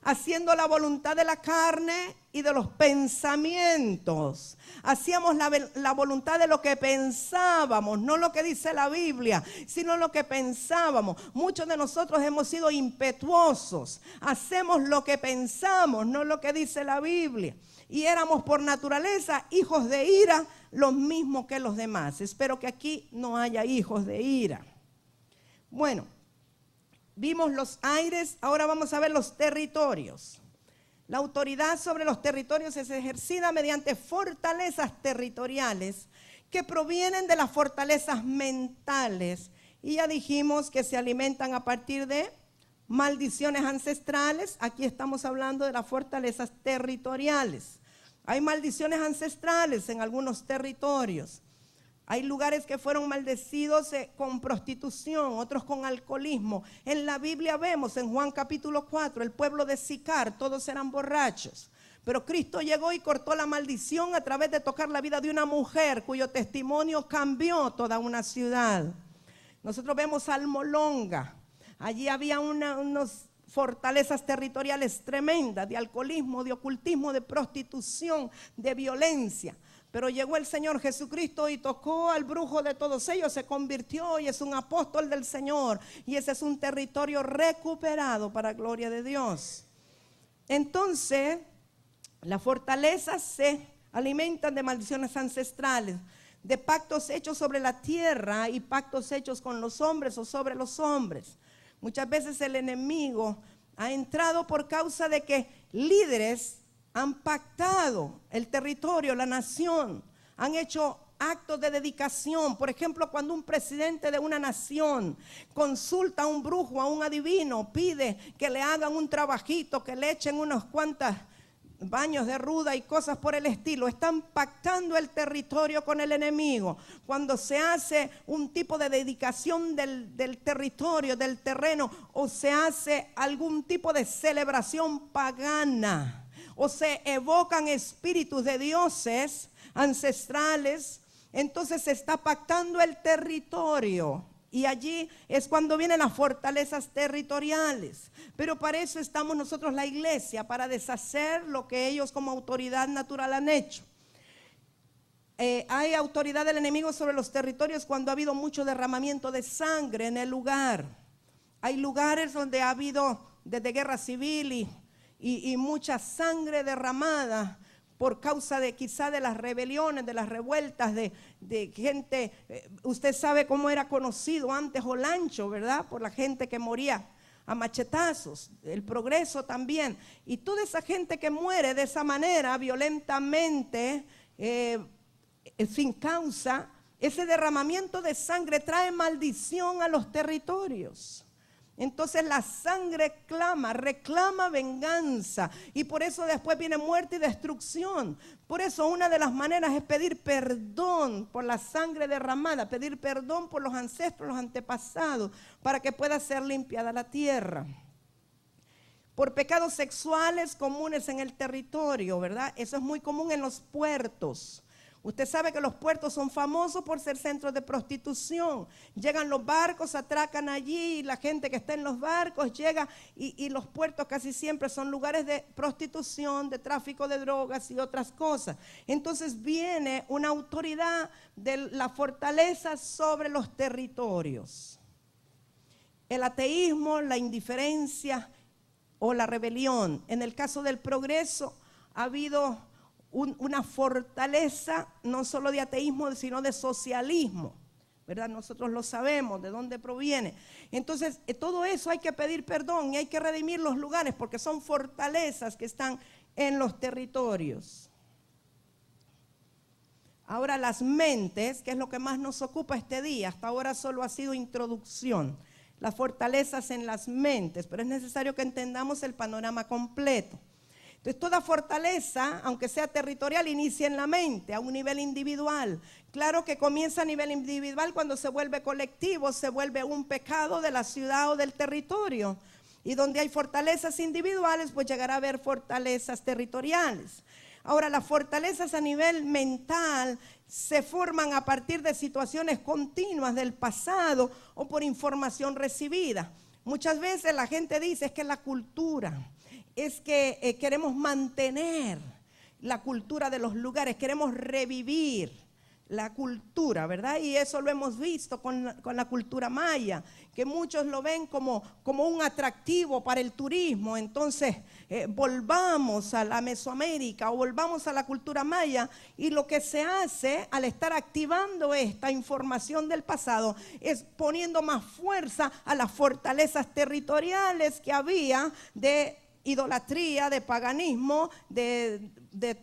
A: Haciendo la voluntad de la carne y de los pensamientos. Hacíamos la voluntad de lo que pensábamos, no lo que dice la Biblia, sino lo que pensábamos. Muchos de nosotros hemos sido impetuosos. Hacemos lo que pensamos, no lo que dice la Biblia. Y éramos por naturaleza hijos de ira, los mismos que los demás. Espero que aquí no haya hijos de ira. Bueno, vimos los aires, ahora vamos a ver los territorios. La autoridad sobre los territorios es ejercida mediante fortalezas territoriales que provienen de las fortalezas mentales. Y ya dijimos que se alimentan a partir de maldiciones ancestrales. Aquí estamos hablando de las fortalezas territoriales. Hay maldiciones ancestrales en algunos territorios. Hay lugares que fueron maldecidos con prostitución, otros con alcoholismo. En la Biblia vemos en Juan capítulo 4, el pueblo de Sicar, todos eran borrachos. Pero Cristo llegó y cortó la maldición a través de tocar la vida de una mujer cuyo testimonio cambió toda una ciudad. Nosotros vemos Almolonga. Allí había unas fortalezas territoriales tremendas de alcoholismo, de ocultismo, de prostitución, de violencia. Pero llegó el Señor Jesucristo y tocó al brujo de todos ellos, se convirtió y es un apóstol del Señor. Y ese es un territorio recuperado para gloria de Dios. Entonces, las fortalezas se alimentan de maldiciones ancestrales, de pactos hechos sobre la tierra y pactos hechos con los hombres o sobre los hombres. Muchas veces el enemigo ha entrado por causa de que líderes han pactado el territorio, la nación, han hecho actos de dedicación. Por ejemplo, cuando un presidente de una nación consulta a un brujo, a un adivino, pide que le hagan un trabajito, que le echen unos cuantos baños de ruda y cosas por el estilo, están pactando el territorio con el enemigo. Cuando se hace un tipo de dedicación del territorio, del terreno, o se hace algún tipo de celebración pagana, o se evocan espíritus de dioses ancestrales, entonces se está pactando el territorio. Y allí es cuando vienen las fortalezas territoriales. Pero para eso estamos nosotros, la iglesia, para deshacer lo que ellos como autoridad natural han hecho. Hay autoridad del enemigo sobre los territorios cuando ha habido mucho derramamiento de sangre en el lugar. Hay lugares donde ha habido desde guerra civil y mucha sangre derramada por causa de quizá de las rebeliones, de las revueltas de gente. Usted sabe cómo era conocido antes Olancho, ¿verdad? Por la gente que moría a machetazos, el Progreso también. Y toda esa gente que muere de esa manera, violentamente, sin causa, ese derramamiento de sangre trae maldición a los territorios. Entonces la sangre reclama venganza, y por eso después viene muerte y destrucción. Por eso una de las maneras es pedir perdón por la sangre derramada, pedir perdón por los ancestros, los antepasados, para que pueda ser limpiada la tierra. Por pecados sexuales comunes en el territorio, ¿verdad? Eso es muy común en los puertos. Usted sabe que los puertos son famosos por ser centros de prostitución. Llegan los barcos, atracan allí, y la gente que está en los barcos llega, y los puertos casi siempre son lugares de prostitución, de tráfico de drogas y otras cosas. Entonces viene una autoridad de la fortaleza sobre los territorios. El ateísmo, la indiferencia o la rebelión. En el caso del Progreso ha habido una fortaleza no solo de ateísmo, sino de socialismo, ¿verdad? Nosotros lo sabemos de dónde proviene. Entonces, todo eso hay que pedir perdón y hay que redimir los lugares, porque son fortalezas que están en los territorios. Ahora, las mentes, que es lo que más nos ocupa este día, hasta ahora solo ha sido introducción, las fortalezas en las mentes, pero es necesario que entendamos el panorama completo. Entonces, toda fortaleza, aunque sea territorial, inicia en la mente, a un nivel individual. Claro que comienza a nivel individual, cuando se vuelve colectivo, se vuelve un pecado de la ciudad o del territorio. Y donde hay fortalezas individuales, pues llegará a haber fortalezas territoriales. Ahora, las fortalezas a nivel mental se forman a partir de situaciones continuas del pasado o por información recibida. Muchas veces la gente dice es que la cultura, es que queremos mantener la cultura de los lugares, queremos revivir la cultura, ¿verdad? Y eso lo hemos visto con la cultura maya, que muchos lo ven como un atractivo para el turismo. Entonces volvamos a la Mesoamérica o volvamos a la cultura maya, y lo que se hace al estar activando esta información del pasado es poniendo más fuerza a las fortalezas territoriales que había de idolatría, de paganismo, de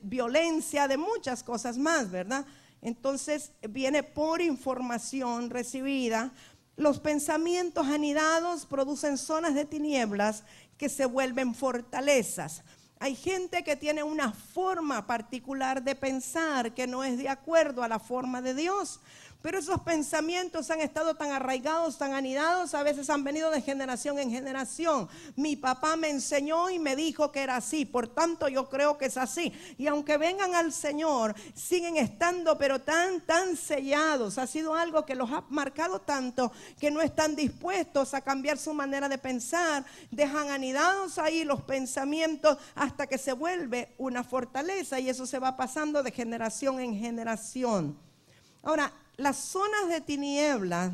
A: violencia, de muchas cosas más, ¿verdad? Entonces viene por información recibida. Los pensamientos anidados producen zonas de tinieblas que se vuelven fortalezas. Hay gente que tiene una forma particular de pensar que no es de acuerdo a la forma de Dios. Pero esos pensamientos han estado tan arraigados, tan anidados, a veces han venido de generación en generación. Mi papá me enseñó y me dijo que era así, por tanto yo creo que es así. Y aunque vengan al Señor, siguen estando pero tan sellados. Ha sido algo que los ha marcado tanto que no están dispuestos a cambiar su manera de pensar. Dejan anidados ahí los pensamientos hasta que se vuelve una fortaleza, y eso se va pasando de generación en generación. Ahora, las zonas de tinieblas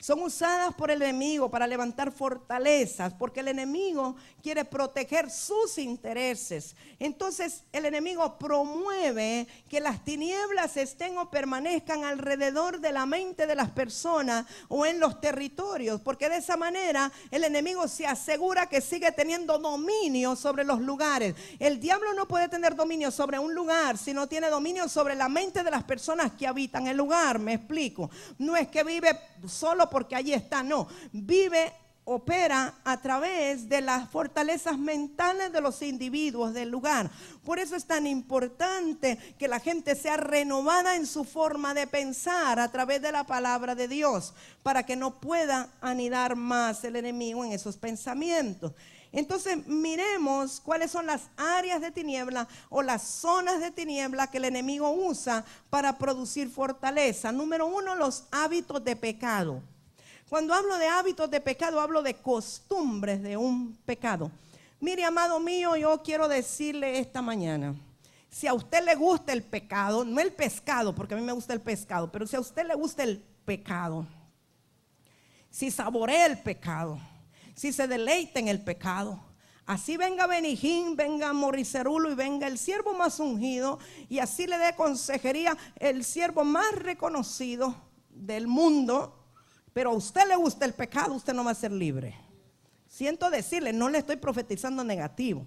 A: son usadas por el enemigo para levantar fortalezas, porque el enemigo quiere proteger sus intereses. Entonces el enemigo promueve que las tinieblas estén o permanezcan alrededor de la mente de las personas o en los territorios, porque de esa manera el enemigo se asegura que sigue teniendo dominio sobre los lugares. El diablo no puede tener dominio sobre un lugar si no tiene dominio sobre la mente de las personas que habitan el lugar. Me explico. No es que vive solo porque allí está, no. Vive, opera a través de las fortalezas mentales de los individuos del lugar. Por eso es tan importante que la gente sea renovada en su forma de pensar a través de la palabra de Dios, para que no pueda anidar más el enemigo en esos pensamientos. Entonces miremos cuáles son las áreas de tiniebla o las zonas de tiniebla que el enemigo usa para producir fortaleza. Número 1, los hábitos de pecado. Cuando hablo de hábitos de pecado, hablo de costumbres de un pecado. Mire, amado mío, yo quiero decirle esta mañana, si a usted le gusta el pecado, no el pescado, porque a mí me gusta el pescado, pero si a usted le gusta el pecado, si saborea el pecado, si se deleita en el pecado, así venga Benijín, venga Morricerulo y venga el siervo más ungido, y así le dé consejería el siervo más reconocido del mundo, pero a usted le gusta el pecado, usted no va a ser libre. Siento decirle, no le estoy profetizando negativo.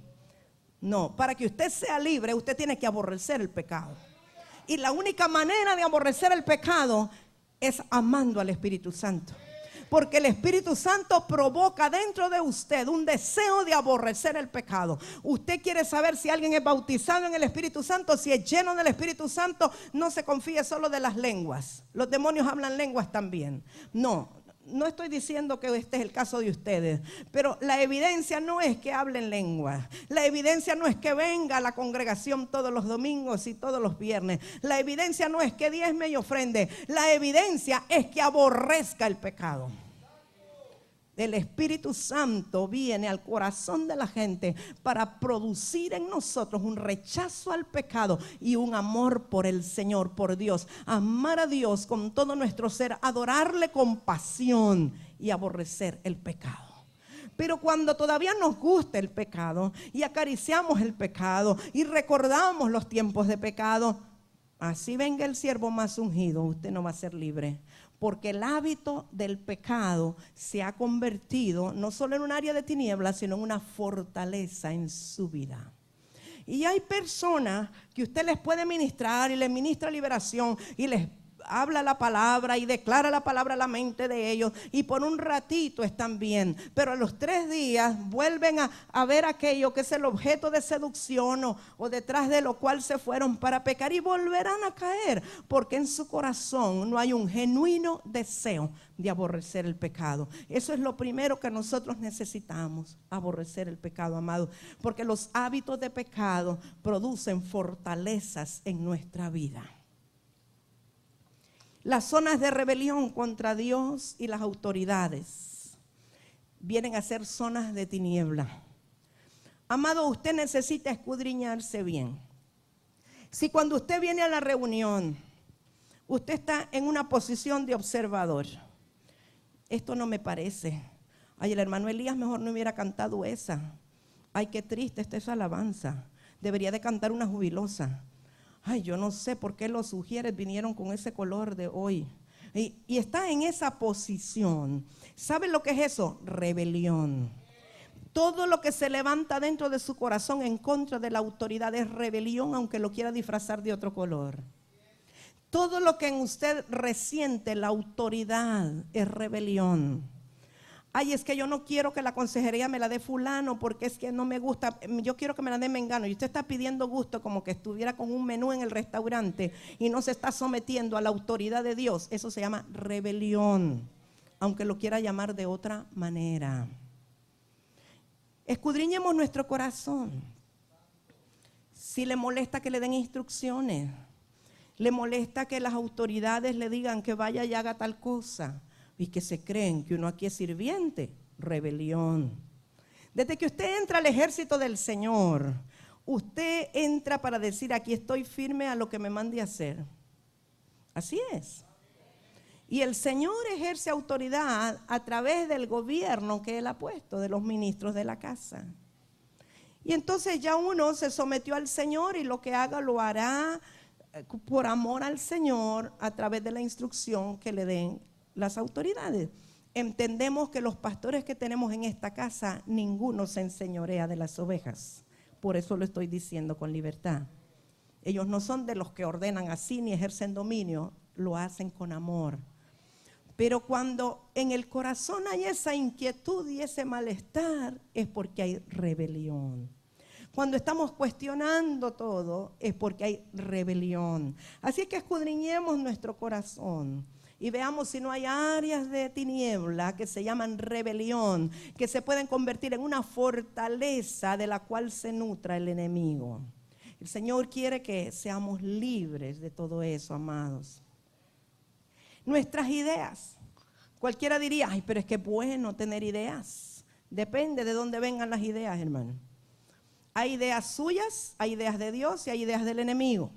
A: No, para que usted sea libre, usted tiene que aborrecer el pecado. Y la única manera de aborrecer el pecado es amando al Espíritu Santo. Porque el Espíritu Santo provoca dentro de usted un deseo de aborrecer el pecado. Usted quiere saber si alguien es bautizado en el Espíritu Santo, si es lleno del Espíritu Santo. No se confíe solo de las lenguas. Los demonios hablan lenguas también. No estoy diciendo que este es el caso de ustedes, pero la evidencia no es que hablen lenguas. La evidencia no es que venga a la congregación todos los domingos y todos los viernes. La evidencia no es que diezme y ofrende. La evidencia es que aborrezca el pecado. El Espíritu Santo viene al corazón de la gente para producir en nosotros un rechazo al pecado y un amor por el Señor, por Dios. Amar a Dios con todo nuestro ser, adorarle con pasión y aborrecer el pecado. Pero cuando todavía nos gusta el pecado y acariciamos el pecado y recordamos los tiempos de pecado, así venga el siervo más ungido, usted no va a ser libre. Porque el hábito del pecado se ha convertido no solo en un área de tinieblas, sino en una fortaleza en su vida. Y hay personas que usted les puede ministrar y les ministra liberación y les habla la palabra y declara la palabra a la mente de ellos, y por un ratito están bien, pero a los 3 días vuelven a ver aquello que es el objeto de seducción o detrás de lo cual se fueron para pecar, y volverán a caer, porque en su corazón no hay un genuino deseo de aborrecer el pecado. Eso es lo primero que nosotros necesitamos, aborrecer el pecado, amado, porque los hábitos de pecado producen fortalezas en nuestra vida. Las zonas de rebelión contra Dios y las autoridades vienen a ser zonas de tiniebla. Amado, usted necesita escudriñarse bien. Si cuando usted viene a la reunión, usted está en una posición de observador, esto no me parece. Ay, el hermano Elías mejor no hubiera cantado esa. Ay, qué triste está esa alabanza. Debería de cantar una jubilosa. Ay, yo no sé por qué los sugieres vinieron con ese color de hoy. Y está en esa posición. ¿Sabe lo que es eso? Rebelión. Todo lo que se levanta dentro de su corazón en contra de la autoridad es rebelión, aunque lo quiera disfrazar de otro color. Todo lo que en usted resiente la autoridad es rebelión. Ay, es que yo no quiero que la consejería me la dé fulano porque es que no me gusta, yo quiero que me la dé mengano. Y usted está pidiendo gusto como que estuviera con un menú en el restaurante y no se está sometiendo a la autoridad de Dios. Eso se llama rebelión, aunque lo quiera llamar de otra manera. Escudriñemos nuestro corazón. Si le molesta que le den instrucciones, le molesta que las autoridades le digan que vaya y haga tal cosa, y que se creen que uno aquí es sirviente, rebelión. Desde que usted entra al ejército del Señor, usted entra para decir, aquí estoy firme a lo que me mande a hacer. Así es. Y el Señor ejerce autoridad a través del gobierno que Él ha puesto, de los ministros de la casa. Y entonces ya uno se sometió al Señor y lo que haga lo hará por amor al Señor a través de la instrucción que le den las autoridades. Entendemos que los pastores que tenemos en esta casa, ninguno se enseñorea de las ovejas. Por eso lo estoy diciendo con libertad. Ellos no son de los que ordenan así ni ejercen dominio, lo hacen con amor. Pero cuando en el corazón hay esa inquietud y ese malestar, es porque hay rebelión. Cuando estamos cuestionando todo, es porque hay rebelión. Así que escudriñemos nuestro corazón y veamos si no hay áreas de tiniebla que se llaman rebelión, que se pueden convertir en una fortaleza de la cual se nutra el enemigo. El Señor quiere que seamos libres de todo eso, amados. Nuestras ideas. Cualquiera diría, ay, pero es que es bueno tener ideas. Depende de dónde vengan las ideas, hermano. Hay ideas suyas, hay ideas de Dios y hay ideas del enemigo.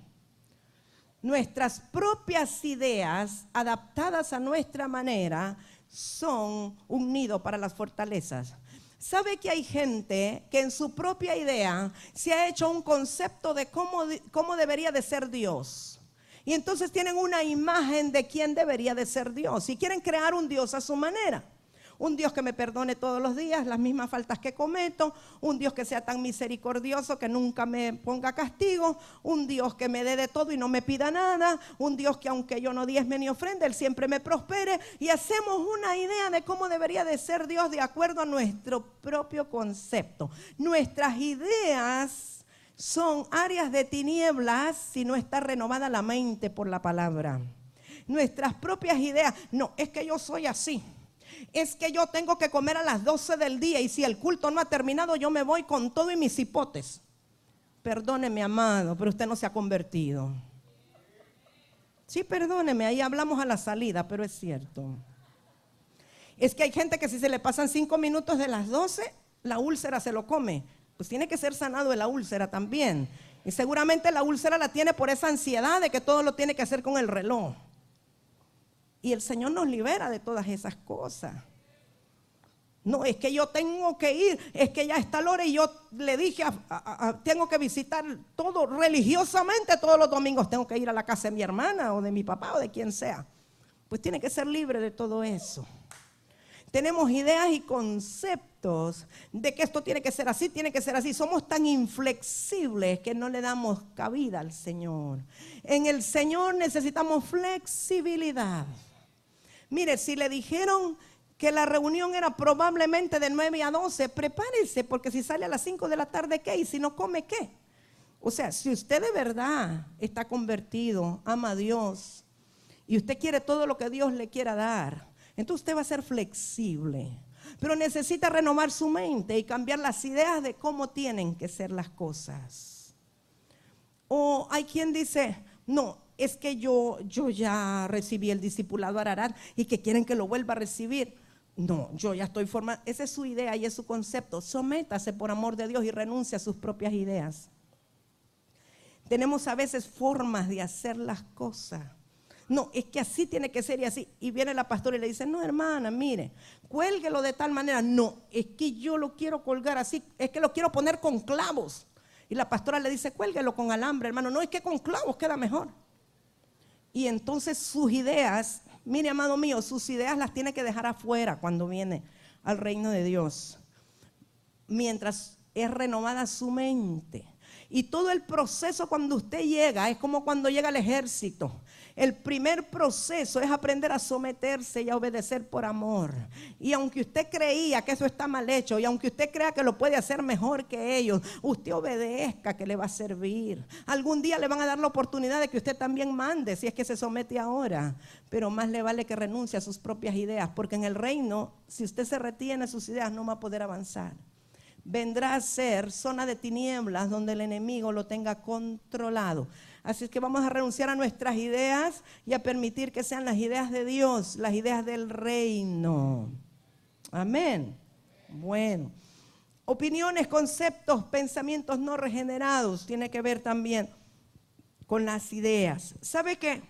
A: Nuestras propias ideas, adaptadas a nuestra manera, son un nido para las fortalezas. ¿Sabe que hay gente que en su propia idea se ha hecho un concepto de cómo debería de ser Dios? Y entonces tienen una imagen de quién debería de ser Dios y quieren crear un Dios a su manera. Un Dios que me perdone todos los días las mismas faltas que cometo, un Dios que sea tan misericordioso que nunca me ponga castigo, un Dios que me dé de todo y no me pida nada, un Dios que aunque yo no diezme ni ofrenda, Él siempre me prospere, y hacemos una idea de cómo debería de ser Dios de acuerdo a nuestro propio concepto. Nuestras ideas son áreas de tinieblas si no está renovada la mente por la palabra. Nuestras propias ideas, no, es que yo soy así. Es que yo tengo que comer a las 12 del día y si el culto no ha terminado yo me voy con todo y mis hipotes. Perdóneme, amado, pero usted no se ha convertido. Sí, perdóneme, ahí hablamos a la salida, pero es cierto. Es que hay gente que si se le pasan 5 minutos de las 12, la úlcera se lo come. Pues tiene que ser sanado de la úlcera también. Y seguramente la úlcera la tiene por esa ansiedad de que todo lo tiene que hacer con el reloj. Y el Señor nos libera de todas esas cosas. No, es que yo tengo que ir, es que ya está la hora y yo le dije, tengo que visitar todo religiosamente todos los domingos, tengo que ir a la casa de mi hermana o de mi papá o de quien sea. Pues tiene que ser libre de todo eso. Tenemos ideas y conceptos conceptos de que esto tiene que ser así, tiene que ser así. Somos tan inflexibles que no le damos cabida al Señor. En el Señor necesitamos flexibilidad. Mire, si le dijeron que la reunión era probablemente de 9 a 12, prepárese, porque si sale a las 5 de la tarde, ¿qué? Y si no come, ¿qué? O sea, si usted de verdad está convertido, ama a Dios, y usted quiere todo lo que Dios le quiera dar, entonces usted va a ser flexible. Pero necesita renovar su mente y cambiar las ideas de cómo tienen que ser las cosas. O hay quien dice, no, es que yo ya recibí el discipulado Ararat y que quieren que lo vuelva a recibir. No, yo ya estoy formado. Esa es su idea y es su concepto. Sométase por amor de Dios y renuncie a sus propias ideas. Tenemos a veces formas de hacer las cosas. No, es que así tiene que ser y así. Y viene la pastora y le dice, no, hermana, mire, cuélguelo de tal manera. No, es que yo lo quiero colgar así, es que lo quiero poner con clavos. Y la pastora le dice, cuélguelo con alambre, hermano. No, es que con clavos queda mejor. Y entonces sus ideas, mire, amado mío, sus ideas las tiene que dejar afuera cuando viene al reino de Dios. Mientras es renovada su mente. Y todo el proceso cuando usted llega es como cuando llega al ejército. El primer proceso es aprender a someterse y a obedecer por amor. Y aunque usted creía que eso está mal hecho, y aunque usted crea que lo puede hacer mejor que ellos, usted obedezca, que le va a servir. Algún día le van a dar la oportunidad de que usted también mande, si es que se somete ahora. Pero más le vale que renuncie a sus propias ideas, porque en el reino, si usted se retiene sus ideas, no va a poder avanzar. Vendrá a ser zona de tinieblas donde el enemigo lo tenga controlado. Así es que vamos a renunciar a nuestras ideas y a permitir que sean las ideas de Dios, las ideas del reino. Amén. Bueno, opiniones, conceptos, pensamientos no regenerados tiene que ver también con las ideas. ¿Sabe qué?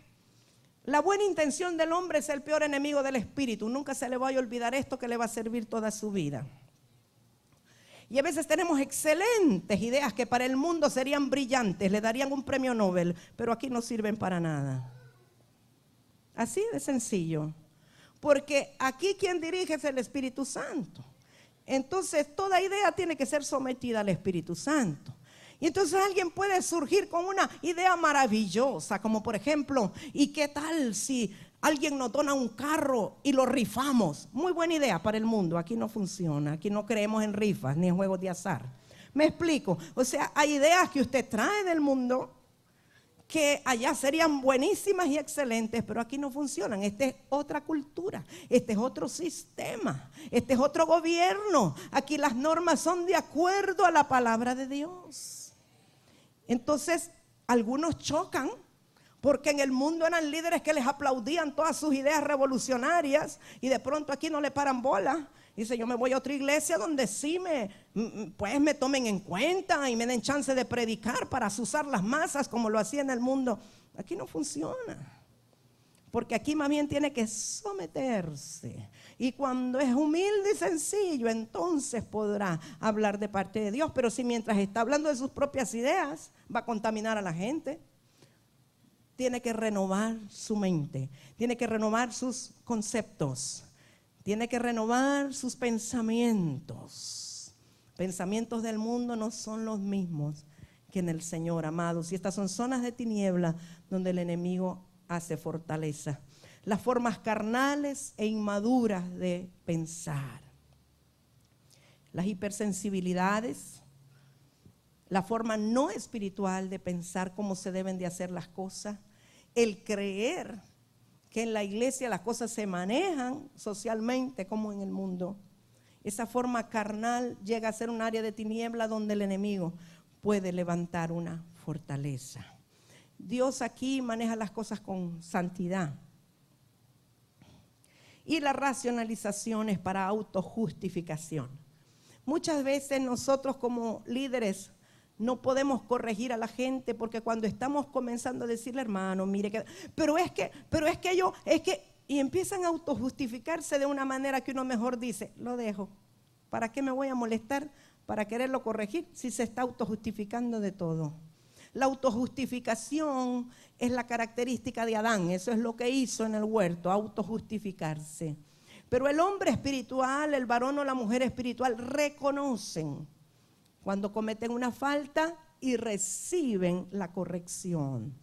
A: La buena intención del hombre es el peor enemigo del espíritu. Nunca se le vaya a olvidar esto, que le va a servir toda su vida. Y a veces tenemos excelentes ideas que para el mundo serían brillantes, le darían un premio Nobel, pero aquí no sirven para nada. Así de sencillo. Porque aquí quien dirige es el Espíritu Santo. Entonces toda idea tiene que ser sometida al Espíritu Santo. Y entonces alguien puede surgir con una idea maravillosa, como por ejemplo, ¿y qué tal si alguien nos dona un carro y lo rifamos? Muy buena idea para el mundo. Aquí no funciona, aquí no creemos en rifas ni en juegos de azar. ¿Me explico? O sea, hay ideas que usted trae del mundo que allá serían buenísimas y excelentes, pero aquí no funcionan. Esta es otra cultura, este es otro sistema, este es otro gobierno. Aquí las normas son de acuerdo a la palabra de Dios. Entonces, algunos chocan porque en el mundo eran líderes que les aplaudían todas sus ideas revolucionarias y de pronto aquí no le paran bola. Dice, yo me voy a otra iglesia donde sí me tomen en cuenta y me den chance de predicar para asusar las masas como lo hacía en el mundo. Aquí no funciona. Porque aquí más bien tiene que someterse. Y cuando es humilde y sencillo, entonces podrá hablar de parte de Dios. Pero si mientras está hablando de sus propias ideas, va a contaminar a la gente. Tiene que renovar su mente. Tiene que renovar sus conceptos. Tiene que renovar sus pensamientos. Pensamientos del mundo no son los mismos que en el Señor, amados. Y estas son zonas de tiniebla donde el enemigo hace fortaleza. Las formas carnales e inmaduras de pensar. Las hipersensibilidades. La forma no espiritual de pensar cómo se deben de hacer las cosas. El creer que en la iglesia las cosas se manejan socialmente como en el mundo. Esa forma carnal llega a ser un área de tiniebla donde el enemigo puede levantar una fortaleza. Dios aquí maneja las cosas con santidad. Y la racionalización es para autojustificación. Muchas veces nosotros como líderes no podemos corregir a la gente porque cuando estamos comenzando a decirle, hermano, mire que, y empiezan a autojustificarse de una manera que uno mejor dice, lo dejo. ¿Para qué me voy a molestar para quererlo corregir si se está autojustificando de todo? La autojustificación es la característica de Adán, eso es lo que hizo en el huerto, autojustificarse. Pero el hombre espiritual, el varón o la mujer espiritual reconocen cuando cometen una falta y reciben la corrección.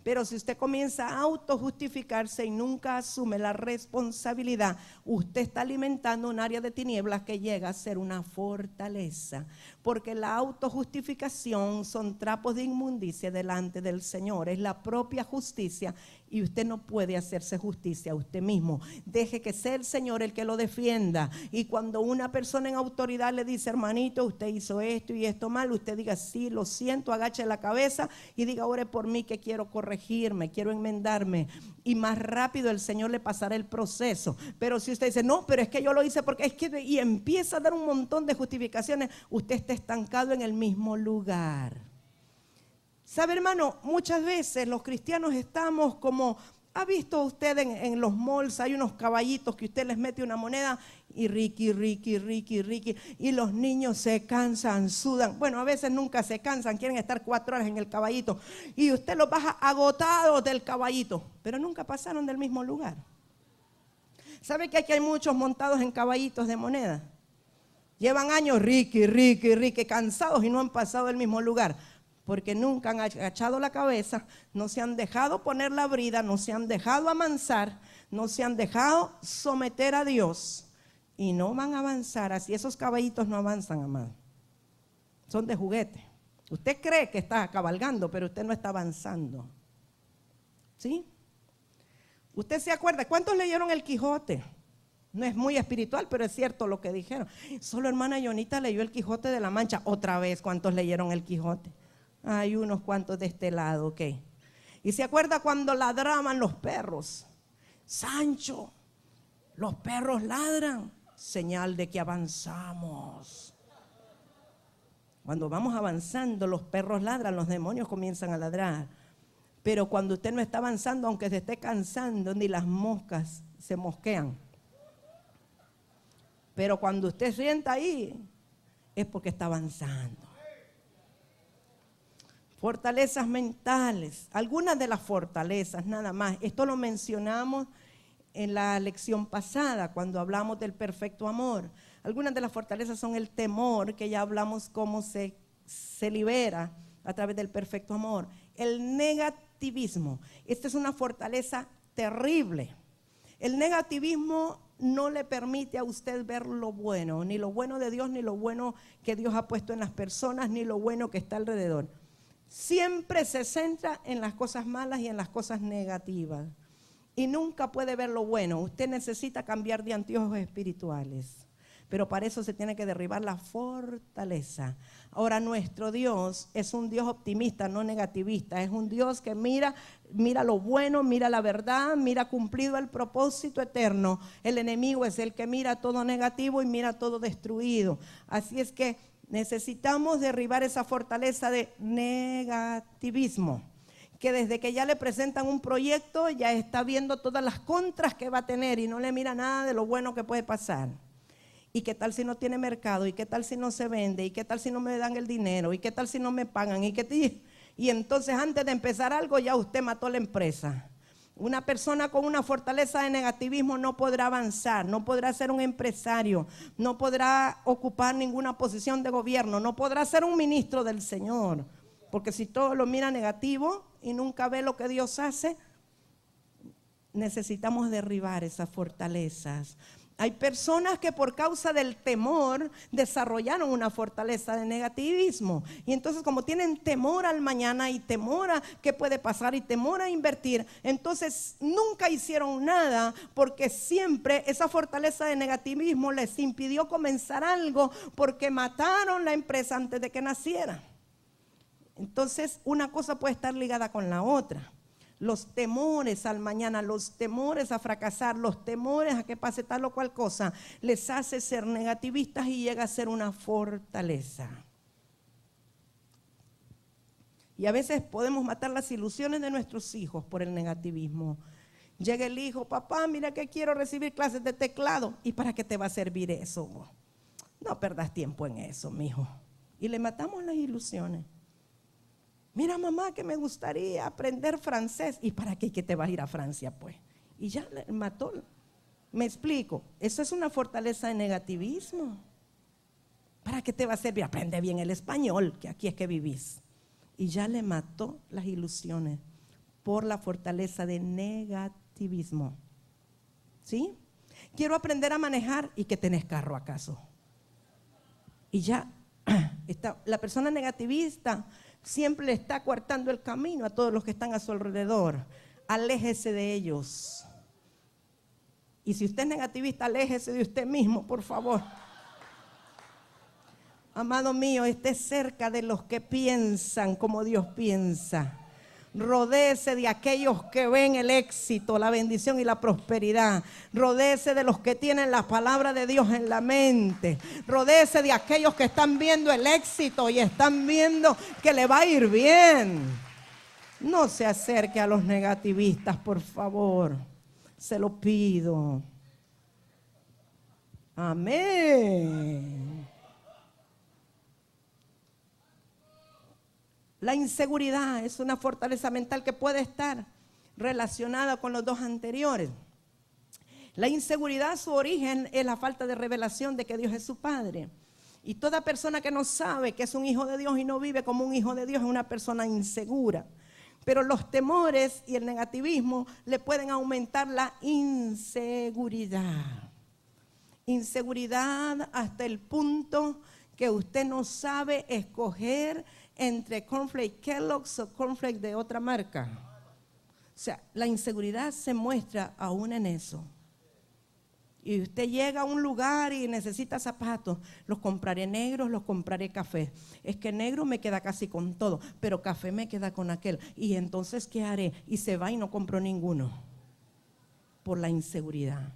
A: Pero si usted comienza a autojustificarse y nunca asume la responsabilidad, usted está alimentando un área de tinieblas que llega a ser una fortaleza. Porque la autojustificación son trapos de inmundicia delante del Señor. Es la propia justicia y usted no puede hacerse justicia a usted mismo. Deje que sea el Señor el que lo defienda. Y cuando una persona en autoridad le dice, hermanito, usted hizo esto y esto mal, usted diga, sí, lo siento, agache la cabeza y diga, ore por mí que quiero corregirme, quiero enmendarme. Y más rápido el Señor le pasará el proceso. Pero si usted dice, no, pero es que yo lo hice porque es que, y empieza a dar un montón de justificaciones, usted está estancado en el mismo lugar. ¿Sabe, hermano? Muchas veces los cristianos estamos como, ¿ha visto usted en los malls? Hay unos caballitos que usted les mete una moneda y riqui, y los niños se cansan, sudan. Bueno, a veces nunca se cansan, quieren estar 4 horas en el caballito y usted los baja agotados del caballito, pero nunca pasaron del mismo lugar. ¿Sabe que aquí hay muchos montados en caballitos de moneda? Llevan años riqui, cansados y no han pasado del mismo lugar. Porque nunca han agachado la cabeza, no se han dejado poner la brida, no se han dejado amansar, no se han dejado someter a Dios. Y no van a avanzar, así esos caballitos no avanzan, amado. Son de juguete. Usted cree que está cabalgando, pero usted no está avanzando. ¿Sí? ¿Usted se acuerda? ¿Cuántos leyeron el Quijote? No es muy espiritual, pero es cierto lo que dijeron. Solo hermana Yonita leyó el Quijote de la Mancha. Otra vez, ¿cuántos leyeron el Quijote? Hay unos cuantos de este lado, ok. ¿Y se acuerda cuando ladraban los perros? Sancho, los perros ladran, señal de que avanzamos. Cuando vamos avanzando, los perros ladran, los demonios comienzan a ladrar. Pero cuando usted no está avanzando, aunque se esté cansando, ni las moscas se mosquean. Pero cuando usted sienta ahí, es porque está avanzando. Fortalezas mentales, algunas de las fortalezas nada más. Esto lo mencionamos en la lección pasada cuando hablamos del perfecto amor. Algunas de las fortalezas son el temor, que ya hablamos cómo se libera a través del perfecto amor. El negativismo, esta es una fortaleza terrible. El negativismo no le permite a usted ver lo bueno, ni lo bueno de Dios, ni lo bueno que Dios ha puesto en las personas, ni lo bueno que está alrededor. Siempre se centra en las cosas malas y en las cosas negativas. Y nunca puede ver lo bueno. Usted necesita cambiar de anteojos espirituales. Pero para eso se tiene que derribar la fortaleza. Ahora, nuestro Dios es un Dios optimista, no negativista. Es un Dios que mira lo bueno, mira la verdad, mira cumplido el propósito eterno. El enemigo es el que mira todo negativo y mira todo destruido. Así es que necesitamos derribar esa fortaleza de negativismo, que desde que ya le presentan un proyecto ya está viendo todas las contras que va a tener y no le mira nada de lo bueno que puede pasar. ¿Y qué tal si no tiene mercado? ¿Y qué tal si no se vende? ¿Y qué tal si no me dan el dinero? ¿Y qué tal si no me pagan? Y entonces antes de empezar algo ya usted mató la empresa. Una persona con una fortaleza de negativismo no podrá avanzar, no podrá ser un empresario, no podrá ocupar ninguna posición de gobierno, no podrá ser un ministro del Señor. Porque si todo lo mira negativo y nunca ve lo que Dios hace, necesitamos derribar esas fortalezas. Hay personas que por causa del temor desarrollaron una fortaleza de negativismo. Y entonces como tienen temor al mañana y temor a qué puede pasar y temor a invertir, entonces nunca hicieron nada porque siempre esa fortaleza de negativismo les impidió comenzar algo porque mataron la empresa antes de que naciera. Entonces una cosa puede estar ligada con la otra. Los temores al mañana, los temores a fracasar, los temores a que pase tal o cual cosa, les hace ser negativistas y llega a ser una fortaleza. Y a veces podemos matar las ilusiones de nuestros hijos por el negativismo. Llega el hijo, papá, mira que quiero recibir clases de teclado. ¿Y para qué te va a servir eso? No perdas tiempo en eso, mijo. Y le matamos las ilusiones. Mira, mamá, que me gustaría aprender francés. ¿Y para qué? ¿Que te vas a ir a Francia, pues? Y ya le mató. Me explico, eso es una fortaleza de negativismo. ¿Para qué te va a servir? Aprende bien el español, que aquí es que vivís. Y ya le mató las ilusiones por la fortaleza de negativismo. ¿Sí? Quiero aprender a manejar. ¿Y que tenés carro acaso? Y ya la persona negativista siempre le está coartando el camino a todos los que están a su alrededor. Aléjese de ellos. Y si usted es negativista, aléjese de usted mismo, por favor. Amado mío, esté cerca de los que piensan como Dios piensa. Rodéese de aquellos que ven el éxito, la bendición y la prosperidad. Rodéese de los que tienen la palabra de Dios en la mente. Rodéese de aquellos que están viendo el éxito y están viendo que le va a ir bien. No se acerque a los negativistas, por favor. Se lo pido. Amén. La inseguridad es una fortaleza mental que puede estar relacionada con los dos anteriores. La inseguridad, su origen es la falta de revelación de que Dios es su Padre. Y toda persona que no sabe que es un hijo de Dios y no vive como un hijo de Dios es una persona insegura. Pero los temores y el negativismo le pueden aumentar la inseguridad. Inseguridad hasta el punto que usted no sabe escoger entre cornflakes Kellogg's o cornflakes de otra marca. O sea, la inseguridad se muestra aún en eso. Y usted llega a un lugar y necesita zapatos, los compraré negros, los compraré café. Es que negro me queda casi con todo, pero café me queda con aquel. Y entonces, ¿qué haré? Y se va y no compró ninguno. Por la inseguridad.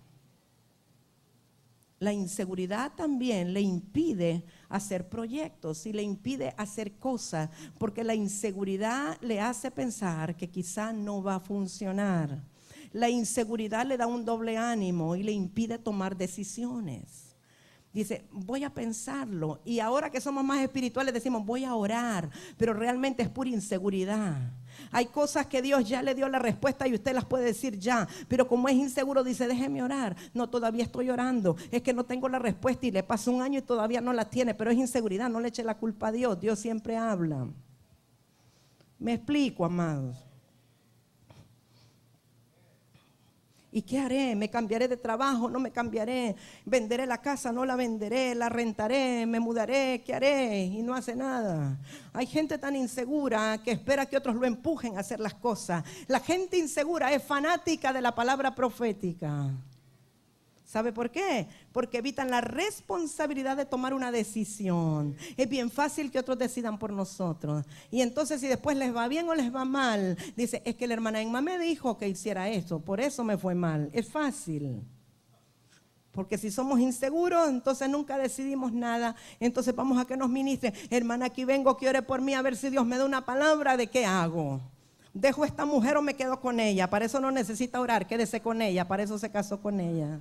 A: La inseguridad también le impide hacer proyectos y le impide hacer cosas, porque la inseguridad le hace pensar que quizá no va a funcionar. La inseguridad le da un doble ánimo y le impide tomar decisiones. Dice, voy a pensarlo. Y ahora que somos más espirituales decimos, voy a orar. Pero realmente es pura inseguridad. Hay cosas que Dios ya le dio la respuesta y usted las puede decir ya. Pero como es inseguro, dice, déjeme orar. No, todavía estoy orando. Es que no tengo la respuesta y le pasa un año y todavía no la tiene. Pero es inseguridad, no le eche la culpa a Dios. Dios siempre habla. ¿Me explico, amados? ¿Y qué haré? ¿Me cambiaré de trabajo? ¿No me cambiaré? ¿Venderé la casa? ¿No la venderé? ¿La rentaré? ¿Me mudaré? ¿Qué haré? Y no hace nada. Hay gente tan insegura que espera que otros lo empujen a hacer las cosas. La gente insegura es fanática de la palabra profética. ¿Sabe por qué? Porque evitan la responsabilidad de tomar una decisión. Es bien fácil que otros decidan por nosotros. Y entonces si después les va bien o les va mal, dice, es que la hermana Emma me dijo que hiciera esto, por eso me fue mal. Es fácil. Porque si somos inseguros, entonces nunca decidimos nada. Entonces vamos a que nos ministren. Hermana, aquí vengo, que ore por mí, a ver si Dios me da una palabra de qué hago. ¿Dejo a esta mujer o me quedo con ella? Para eso no necesita orar, quédese con ella, para eso se casó con ella.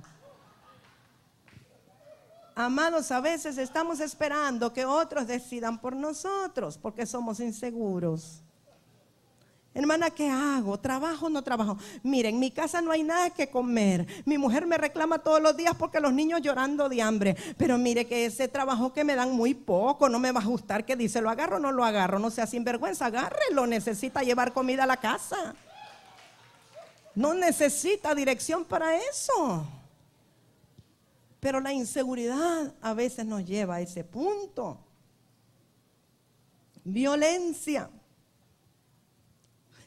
A: Amados, a veces estamos esperando que otros decidan por nosotros porque somos inseguros. Hermana, ¿qué hago? ¿Trabajo o no trabajo? Miren, en mi casa no hay nada que comer. Mi mujer me reclama todos los días porque los niños llorando de hambre. Pero mire que ese trabajo que me dan muy poco, no me va a ajustar. ¿Qué dice? ¿Lo agarro o no lo agarro? No sea sinvergüenza, agárrelo. Necesita llevar comida a la casa. No necesita dirección para eso. Pero la inseguridad a veces nos lleva a ese punto. Violencia.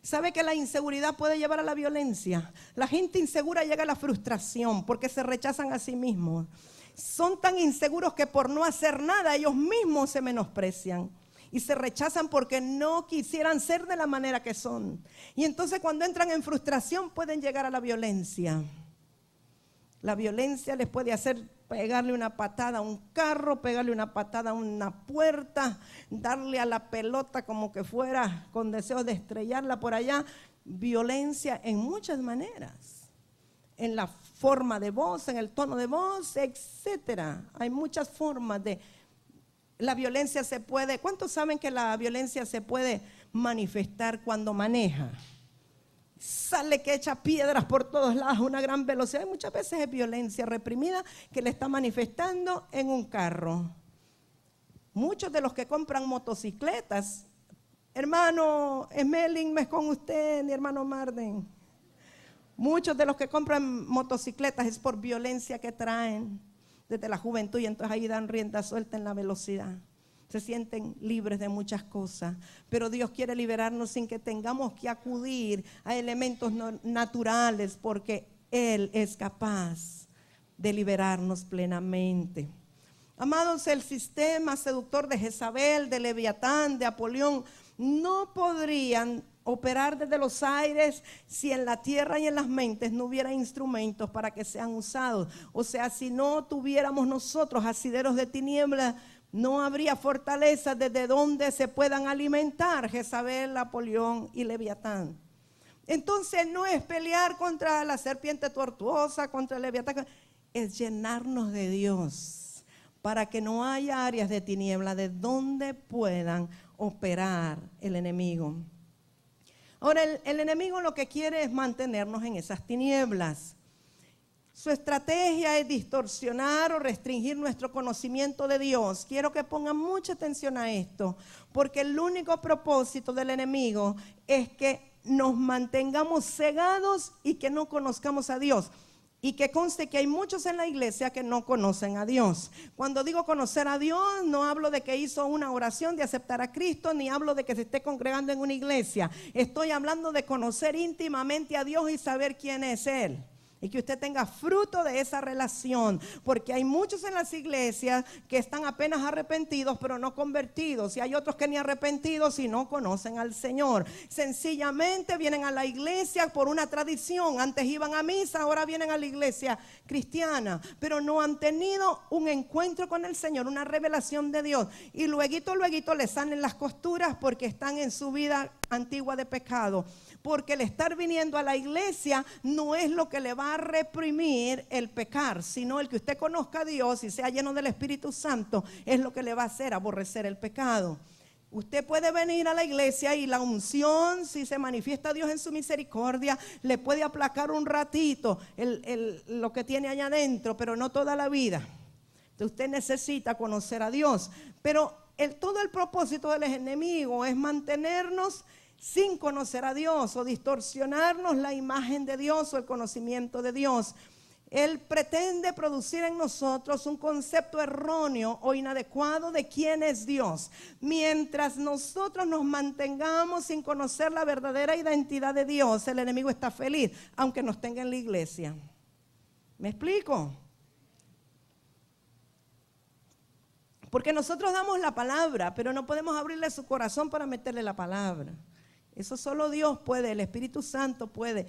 A: ¿Sabe que la inseguridad puede llevar a la violencia? La gente insegura llega a la frustración porque se rechazan a sí mismos. Son tan inseguros que por no hacer nada ellos mismos se menosprecian. Y se rechazan porque no quisieran ser de la manera que son. Y entonces cuando entran en frustración pueden llegar a la violencia. La violencia les puede hacer pegarle una patada a un carro, pegarle una patada a una puerta, darle a la pelota como que fuera con deseos de estrellarla por allá. Violencia en muchas maneras. En la forma de voz, en el tono de voz, etcétera. Hay muchas formas de... La violencia se puede... ¿Cuántos saben que la violencia se puede manifestar cuando maneja? sale que echa piedras por todos lados a una gran velocidad. Y muchas veces es violencia reprimida que le está manifestando en un carro. Muchos de los que compran motocicletas, hermano Smelling, me es con usted, mi hermano Marden. Muchos de los que compran motocicletas es por violencia que traen desde la juventud y entonces ahí dan rienda suelta en la velocidad. Se sienten libres de muchas cosas, pero Dios quiere liberarnos sin que tengamos que acudir a elementos naturales, porque Él es capaz de liberarnos plenamente. Amados, el sistema seductor de Jezabel, de Leviatán, de Apolión, no podrían operar desde los aires si en la tierra y en las mentes no hubiera instrumentos para que sean usados. O sea, si no tuviéramos nosotros asideros de tinieblas, no habría fortalezas desde donde se puedan alimentar Jezabel, Apolión y Leviatán. Entonces no es pelear contra la serpiente tortuosa, contra el Leviatán, es llenarnos de Dios para que no haya áreas de tiniebla de donde puedan operar el enemigo. Ahora, el enemigo lo que quiere es mantenernos en esas tinieblas. Su estrategia es distorsionar o restringir nuestro conocimiento de Dios. Quiero que pongan mucha atención a esto, porque el único propósito del enemigo es que nos mantengamos cegados y que no conozcamos a Dios. Y que conste que hay muchos en la iglesia que no conocen a Dios. Cuando digo conocer a Dios, no hablo de que hizo una oración de aceptar a Cristo, ni hablo de que se esté congregando en una iglesia. Estoy hablando de conocer íntimamente a Dios y saber quién es Él. Y que usted tenga fruto de esa relación, porque hay muchos en las iglesias que están apenas arrepentidos pero no convertidos, y hay otros que ni arrepentidos y no conocen al Señor. Sencillamente vienen a la iglesia por una tradición. Antes iban a misa, ahora vienen a la iglesia cristiana, pero no han tenido un encuentro con el Señor, una revelación de Dios, y luego les salen las costuras porque están en su vida antigua de pecado. Porque el estar viniendo a la iglesia no es lo que le va a reprimir el pecar, sino el que usted conozca a Dios y sea lleno del Espíritu Santo es lo que le va a hacer aborrecer el pecado. Usted puede venir a la iglesia y la unción, si se manifiesta Dios en su misericordia, le puede aplacar un ratito lo que tiene allá adentro, pero no toda la vida. Entonces usted necesita conocer a Dios, pero todo el propósito del enemigo es mantenernos sin conocer a Dios o distorsionarnos la imagen de Dios o el conocimiento de Dios. Él pretende producir en nosotros un concepto erróneo o inadecuado de quién es Dios. Mientras nosotros nos mantengamos sin conocer la verdadera identidad de Dios, el enemigo está feliz, aunque nos tenga en la iglesia. ¿Me explico? Porque nosotros damos la palabra, pero no podemos abrirle su corazón para meterle la palabra. Eso solo Dios puede, el Espíritu Santo puede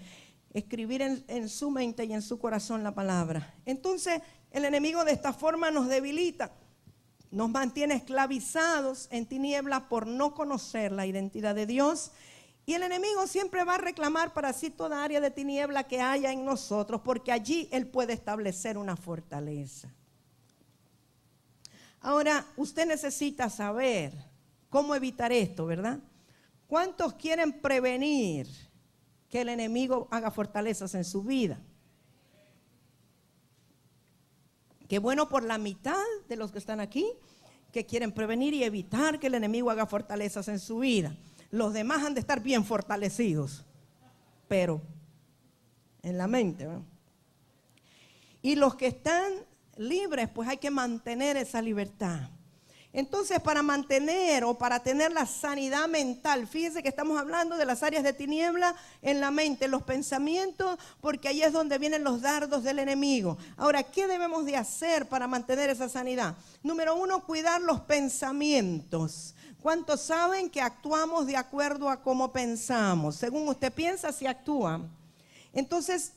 A: escribir en su mente y en su corazón la palabra. Entonces el enemigo de esta forma nos debilita, nos mantiene esclavizados en tinieblas por no conocer la identidad de Dios. Y el enemigo siempre va a reclamar para sí toda área de tiniebla que haya en nosotros, porque allí él puede establecer una fortaleza. Ahora, usted necesita saber cómo evitar esto, ¿verdad? ¿Cuántos quieren prevenir que el enemigo haga fortalezas en su vida? Qué bueno por la mitad de los que están aquí que quieren prevenir y evitar que el enemigo haga fortalezas en su vida. Los demás han de estar bien fortalecidos, pero en la mente, ¿no? Y los que están libres, pues hay que mantener esa libertad. Entonces, para mantener o para tener la sanidad mental, fíjense que estamos hablando de las áreas de tiniebla en la mente, los pensamientos, porque ahí es donde vienen los dardos del enemigo. Ahora, ¿qué debemos de hacer para mantener esa sanidad? Número 1, cuidar los pensamientos. ¿Cuántos saben que actuamos de acuerdo a cómo pensamos? Según usted piensa, así actúa. Entonces,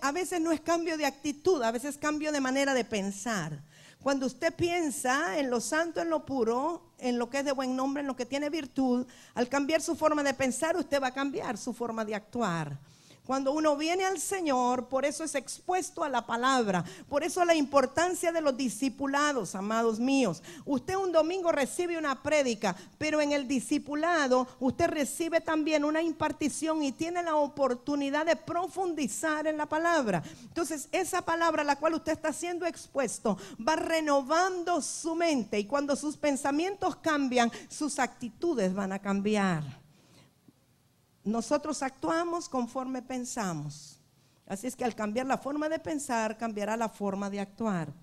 A: a veces no es cambio de actitud, a veces es cambio de manera de pensar. Cuando usted piensa en lo santo, en lo puro, en lo que es de buen nombre, en lo que tiene virtud, al cambiar su forma de pensar, usted va a cambiar su forma de actuar. Cuando uno viene al Señor, por eso es expuesto a la palabra. Por eso la importancia de los discipulados, amados míos. Usted un domingo recibe una prédica, pero en el discipulado usted recibe también una impartición y tiene la oportunidad de profundizar en la palabra. Entonces, esa palabra a la cual usted está siendo expuesto va renovando su mente, y cuando sus pensamientos cambian, sus actitudes van a cambiar. Nosotros actuamos conforme pensamos. Así es que al cambiar la forma de pensar, cambiará la forma de actuar.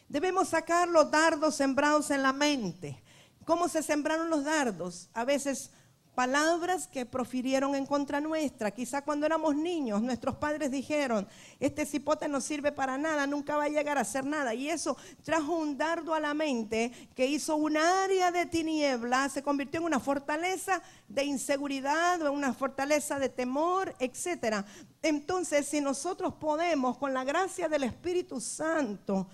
A: Debemos sacar los dardos sembrados en la mente. ¿Cómo se sembraron los dardos? A veces palabras que profirieron en contra nuestra. Quizá cuando éramos niños nuestros padres dijeron: este cipote no sirve para nada, nunca va a llegar a hacer nada. Y eso trajo un dardo a la mente que hizo un área de tiniebla, se convirtió en una fortaleza de inseguridad o en una fortaleza de temor, etcétera. Entonces, si nosotros podemos, con la gracia del Espíritu Santo,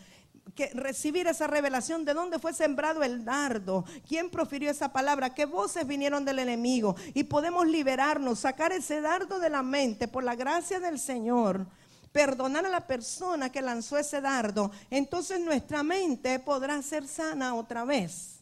A: recibir esa revelación de dónde fue sembrado el dardo, quién profirió esa palabra, qué voces vinieron del enemigo, y podemos liberarnos, sacar ese dardo de la mente por la gracia del Señor, perdonar a la persona que lanzó ese dardo, entonces nuestra mente podrá ser sana otra vez.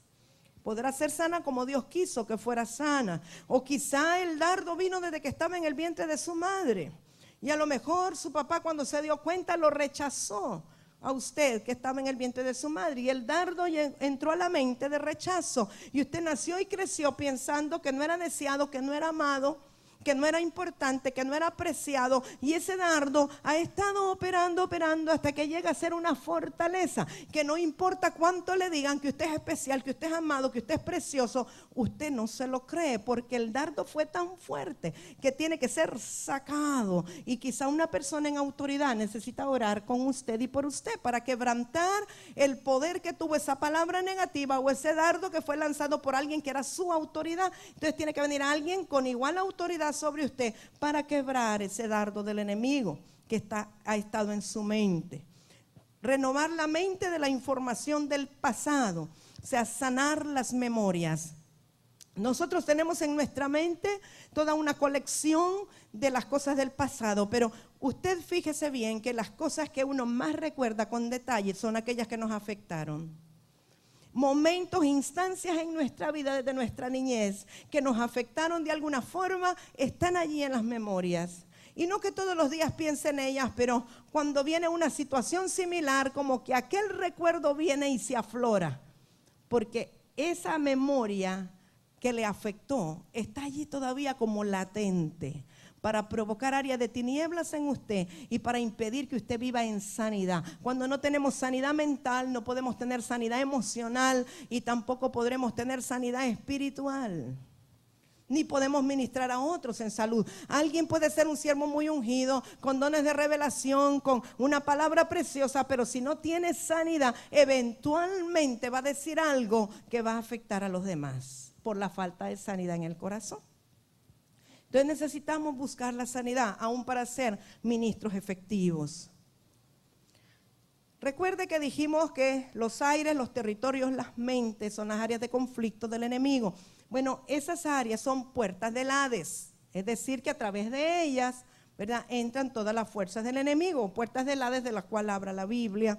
A: Podrá ser sana como Dios quiso que fuera sana. O quizá el dardo vino desde que estaba en el vientre de su madre, y a lo mejor su papá, cuando se dio cuenta, lo rechazó a usted que estaba en el vientre de su madre, y el dardo entró a la mente de rechazo, y usted nació y creció pensando que no era deseado, que no era amado, que no era importante, que no era apreciado, y ese dardo ha estado operando hasta que llega a ser una fortaleza, que no importa cuánto le digan que usted es especial, que usted es amado, que usted es precioso, usted no se lo cree, porque el dardo fue tan fuerte que tiene que ser sacado. Y quizá una persona en autoridad necesita orar con usted y por usted para quebrantar el poder que tuvo esa palabra negativa o ese dardo que fue lanzado por alguien que era su autoridad. Entonces tiene que venir alguien con igual autoridad sobre usted para quebrar ese dardo del enemigo que ha estado en su mente. Renovar la mente de la información del pasado, o sea, sanar las memorias. Nosotros tenemos en nuestra mente toda una colección de las cosas del pasado, pero usted fíjese bien que las cosas que uno más recuerda con detalle son aquellas que nos afectaron. Momentos, instancias en nuestra vida desde nuestra niñez que nos afectaron de alguna forma, están allí en las memorias. Y no que todos los días piense en ellas, pero cuando viene una situación similar, como que aquel recuerdo viene y se aflora, porque esa memoria que le afectó está allí todavía como latente, para provocar áreas de tinieblas en usted y para impedir que usted viva en sanidad. Cuando no tenemos sanidad mental, no podemos tener sanidad emocional, y tampoco podremos tener sanidad espiritual, ni podemos ministrar a otros en salud. Alguien puede ser un siervo muy ungido, con dones de revelación, con una palabra preciosa, pero si no tiene sanidad, eventualmente va a decir algo que va a afectar a los demás por la falta de sanidad en el corazón. Entonces necesitamos buscar la sanidad, aún para ser ministros efectivos. Recuerde que dijimos que los aires, los territorios, las mentes son las áreas de conflicto del enemigo. Bueno, esas áreas son puertas del Hades, es decir, que a través de ellas, ¿verdad?, entran todas las fuerzas del enemigo, puertas del Hades de las cuales habla la Biblia.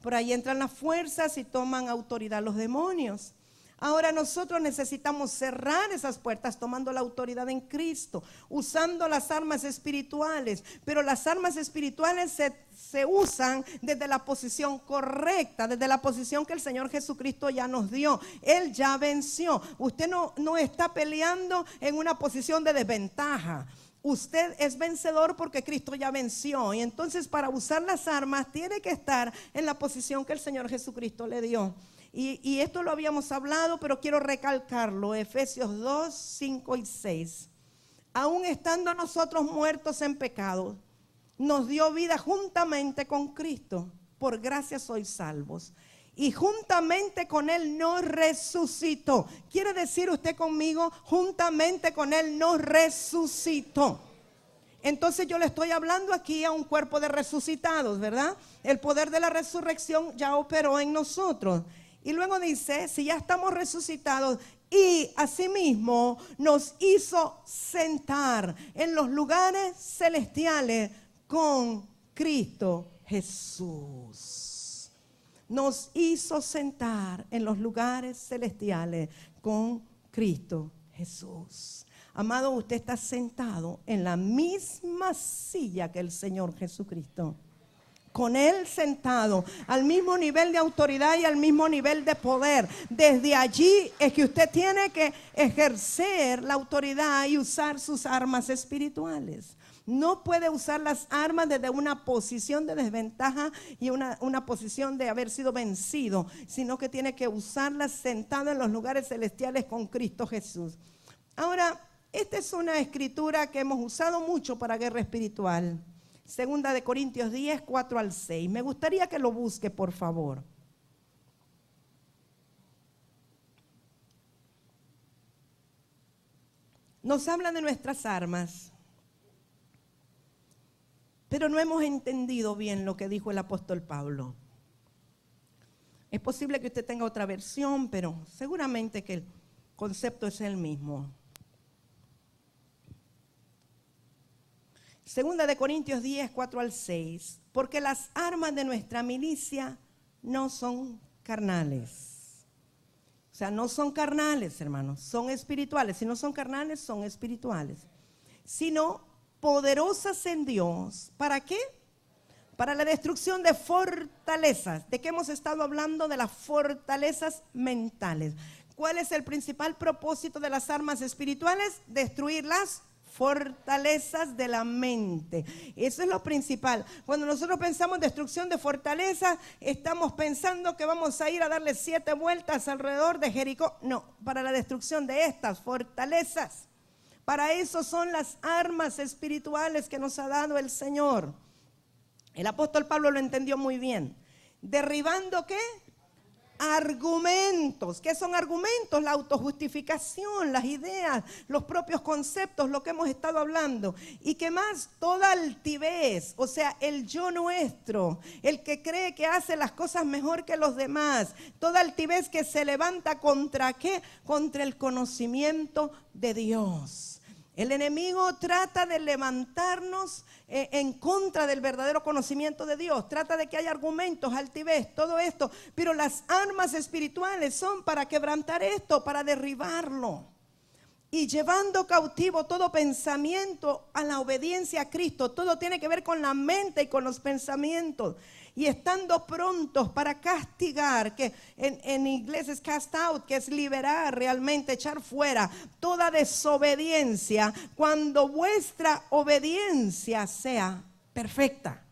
A: Por ahí entran las fuerzas y toman autoridad los demonios. Ahora nosotros necesitamos cerrar esas puertas tomando la autoridad en Cristo, usando las armas espirituales, pero las armas espirituales se usan desde la posición correcta, desde la posición que el Señor Jesucristo ya nos dio. Él ya venció. Usted no está peleando en una posición de desventaja. Usted es vencedor porque Cristo ya venció, y entonces para usar las armas tiene que estar en la posición que el Señor Jesucristo le dio. Y esto lo habíamos hablado, pero quiero recalcarlo. Efesios 2, 5 y 6. Aún estando nosotros muertos en pecado, nos dio vida juntamente con Cristo. Por gracia sois salvos. Y juntamente con Él nos resucitó. ¿Quiere decir usted conmigo? Juntamente con Él nos resucitó. Entonces yo le estoy hablando aquí a un cuerpo de resucitados, ¿verdad? El poder de la resurrección ya operó en nosotros. Y luego dice, si ya estamos resucitados, Y asimismo nos hizo sentar en los lugares celestiales con Cristo Jesús. Nos hizo sentar en los lugares celestiales con Cristo Jesús. Amado, usted está sentado en la misma silla que el Señor Jesucristo. Con Él sentado, al mismo nivel de autoridad y al mismo nivel de poder. Desde allí es que usted tiene que ejercer la autoridad y usar sus armas espirituales. No puede usar las armas desde una posición de desventaja y una posición de haber sido vencido, sino que tiene que usarlas sentado en los lugares celestiales con Cristo Jesús. Ahora, esta es una escritura que hemos usado mucho para guerra espiritual. Segunda de Corintios 10, 4 al 6. Me gustaría que lo busque, por favor. Nos habla de nuestras armas, pero no hemos entendido bien lo que dijo el apóstol Pablo. Es posible que usted tenga otra versión, pero seguramente que el concepto es el mismo. Segunda de Corintios 10, 4 al 6. Porque las armas de nuestra milicia no son carnales. O sea, no son carnales, hermanos, son espirituales. Si no son carnales, son espirituales. Sino poderosas en Dios. ¿Para qué? Para la destrucción de fortalezas. ¿De qué hemos estado hablando? De las fortalezas mentales. ¿Cuál es el principal propósito de las armas espirituales? Destruir las fortalezas de la mente. Eso es lo principal. Cuando nosotros pensamos en destrucción de fortalezas, estamos pensando que vamos a ir a darle 7 vueltas alrededor de Jericó. No, para la destrucción de estas fortalezas. Para eso son las armas espirituales que nos ha dado el Señor. El apóstol Pablo lo entendió muy bien. ¿Derribando qué? Argumentos. ¿Qué son argumentos? La autojustificación, las ideas, los propios conceptos, lo que hemos estado hablando. Y que más, toda altivez, o sea, el yo nuestro, el que cree que hace las cosas mejor que los demás, toda altivez que se levanta ¿contra qué? Contra el conocimiento de Dios. El enemigo trata de levantarnos en contra del verdadero conocimiento de Dios. Trata de que haya argumentos, altivez, todo esto. Pero las armas espirituales son para quebrantar esto, para derribarlo. Y llevando cautivo todo pensamiento a la obediencia a Cristo. Todo tiene que ver con la mente y con los pensamientos. Y estando prontos para castigar, que en inglés es cast out, que es liberar realmente, echar fuera toda desobediencia, cuando vuestra obediencia sea perfecta.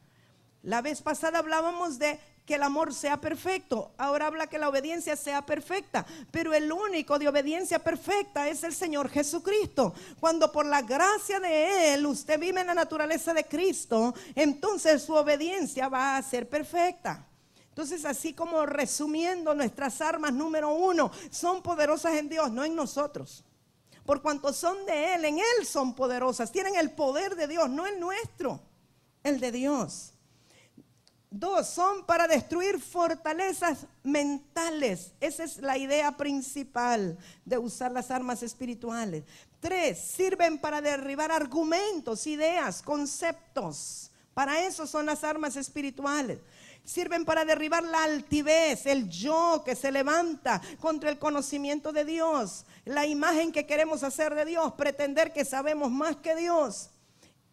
A: La vez pasada hablábamos de que el amor sea perfecto, ahora habla que la obediencia sea perfecta, pero el único de obediencia perfecta es el Señor Jesucristo. Cuando por la gracia de Él usted vive en la naturaleza de Cristo, entonces su obediencia va a ser perfecta. Entonces, así como resumiendo, nuestras armas número 1 son poderosas en Dios, no en nosotros. Por cuanto son de Él, en Él son poderosas, tienen el poder de Dios, no el nuestro, el de Dios. 2, son para destruir fortalezas mentales. Esa es la idea principal de usar las armas espirituales. 3, sirven para derribar argumentos, ideas, conceptos. Para eso son las armas espirituales. Sirven para derribar la altivez, el yo que se levanta contra el conocimiento de Dios, la imagen que queremos hacer de Dios, pretender que sabemos más que Dios.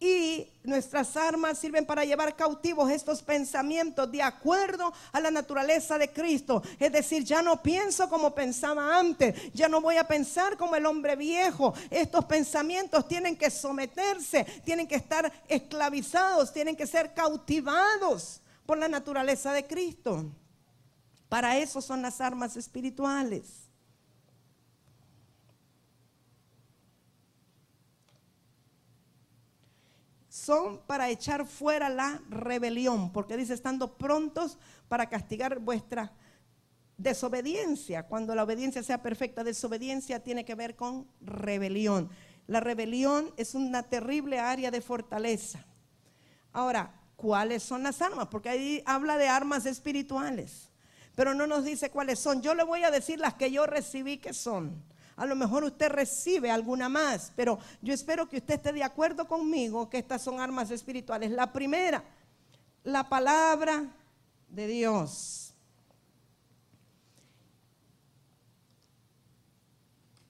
A: Y nuestras armas sirven para llevar cautivos estos pensamientos de acuerdo a la naturaleza de Cristo. Es decir, ya no pienso como pensaba antes, ya no voy a pensar como el hombre viejo. Estos pensamientos tienen que someterse, tienen que estar esclavizados, tienen que ser cautivados por la naturaleza de Cristo. Para eso son las armas espirituales. Son para echar fuera la rebelión, porque dice, estando prontos para castigar vuestra desobediencia. Cuando la obediencia sea perfecta, desobediencia tiene que ver con rebelión. La rebelión es una terrible área de fortaleza. Ahora, ¿cuáles son las armas? Porque ahí habla de armas espirituales, pero no nos dice cuáles son. Yo le voy a decir las que yo recibí que son. A lo mejor usted recibe alguna más, pero yo espero que usted esté de acuerdo conmigo que estas son armas espirituales. La primera, la palabra de Dios.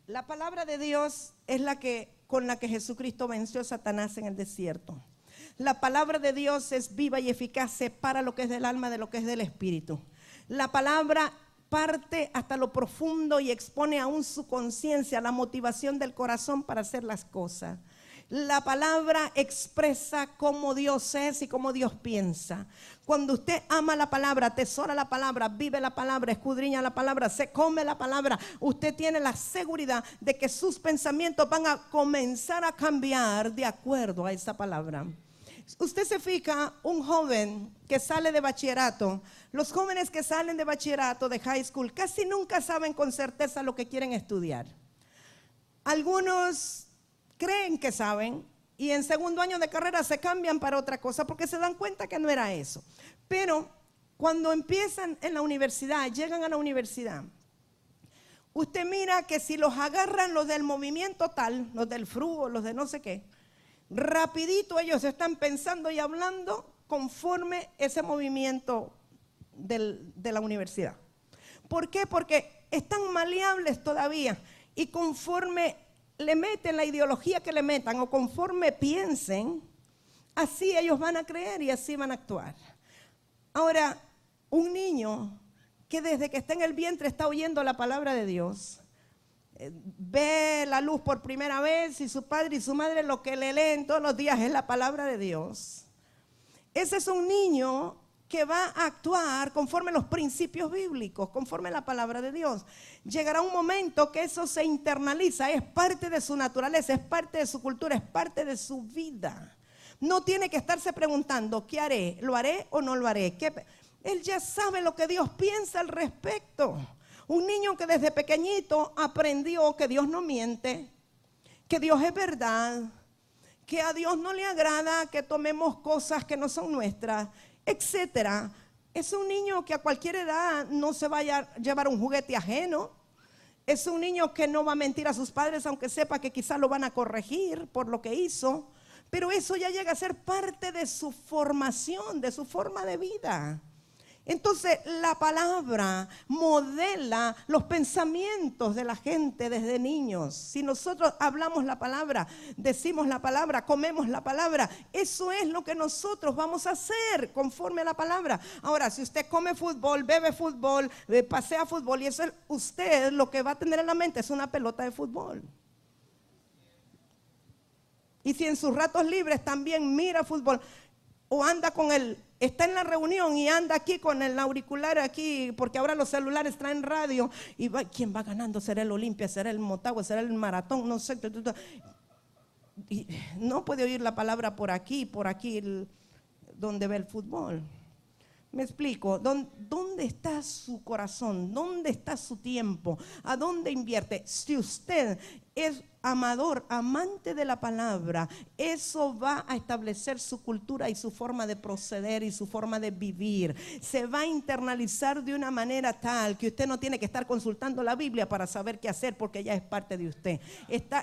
A: La palabra de Dios es con la que Jesucristo venció a Satanás en el desierto. La palabra de Dios es viva y eficaz, separa lo que es del alma de lo que es del espíritu. La palabra parte hasta lo profundo y expone aún su conciencia, la motivación del corazón para hacer las cosas. La palabra expresa cómo Dios es y cómo Dios piensa. Cuando usted ama la palabra, atesora la palabra, vive la palabra, escudriña la palabra, se come la palabra, usted tiene la seguridad de que sus pensamientos van a comenzar a cambiar de acuerdo a esa palabra. Usted se fija, un joven que sale de bachillerato, los jóvenes que salen de bachillerato, de high school, casi nunca saben con certeza lo que quieren estudiar. Algunos creen que saben y en segundo año de carrera se cambian para otra cosa porque se dan cuenta que no era eso. Pero cuando empiezan en la universidad, llegan a la universidad, usted mira que si los agarran los del movimiento tal, los del FRU o los de no sé qué, rapidito ellos están pensando y hablando conforme ese movimiento de la universidad. ¿Por qué? Porque están maleables todavía y conforme le meten la ideología que le metan o conforme piensen, así ellos van a creer y así van a actuar. Ahora, un niño que desde que está en el vientre está oyendo la palabra de Dios, ve la luz por primera vez y su padre y su madre lo que le leen todos los días es la palabra de Dios. Ese es un niño que va a actuar conforme los principios bíblicos, conforme la palabra de Dios. Llegará un momento que eso se internaliza, es parte de su naturaleza, es parte de su cultura, es parte de su vida. No tiene que estarse preguntando, ¿qué haré? ¿Lo haré o no lo haré? Él ya sabe lo que Dios piensa al respecto. Un niño que desde pequeñito aprendió que Dios no miente, que Dios es verdad, que a Dios no le agrada que tomemos cosas que no son nuestras, etcétera. Es un niño que a cualquier edad no se vaya a llevar un juguete ajeno. Es un niño que no va a mentir a sus padres aunque sepa que quizás lo van a corregir por lo que hizo. Pero eso ya llega a ser parte de su formación, de su forma de vida. Entonces la palabra modela los pensamientos de la gente desde niños. Si nosotros hablamos la palabra, decimos la palabra, comemos la palabra, eso es lo que nosotros vamos a hacer conforme a la palabra. Ahora, si usted come fútbol, bebe fútbol, pasea fútbol y eso es usted lo que va a tener en la mente es una pelota de fútbol. Y si en sus ratos libres también mira fútbol o anda con está en la reunión y anda aquí con el auricular aquí, porque ahora los celulares traen radio, y ¿quién va ganando? ¿Será el Olimpia? ¿Será el Motagua? ¿Será el Maratón? No sé. Y no puede oír la palabra por aquí donde ve el fútbol. Me explico, ¿dónde está su corazón? ¿Dónde está su tiempo? ¿A dónde invierte? Si usted es amador, amante de la palabra, eso va a establecer su cultura y su forma de proceder y su forma de vivir. Se va a internalizar de una manera tal que usted no tiene que estar consultando la Biblia para saber qué hacer porque ya es parte de usted.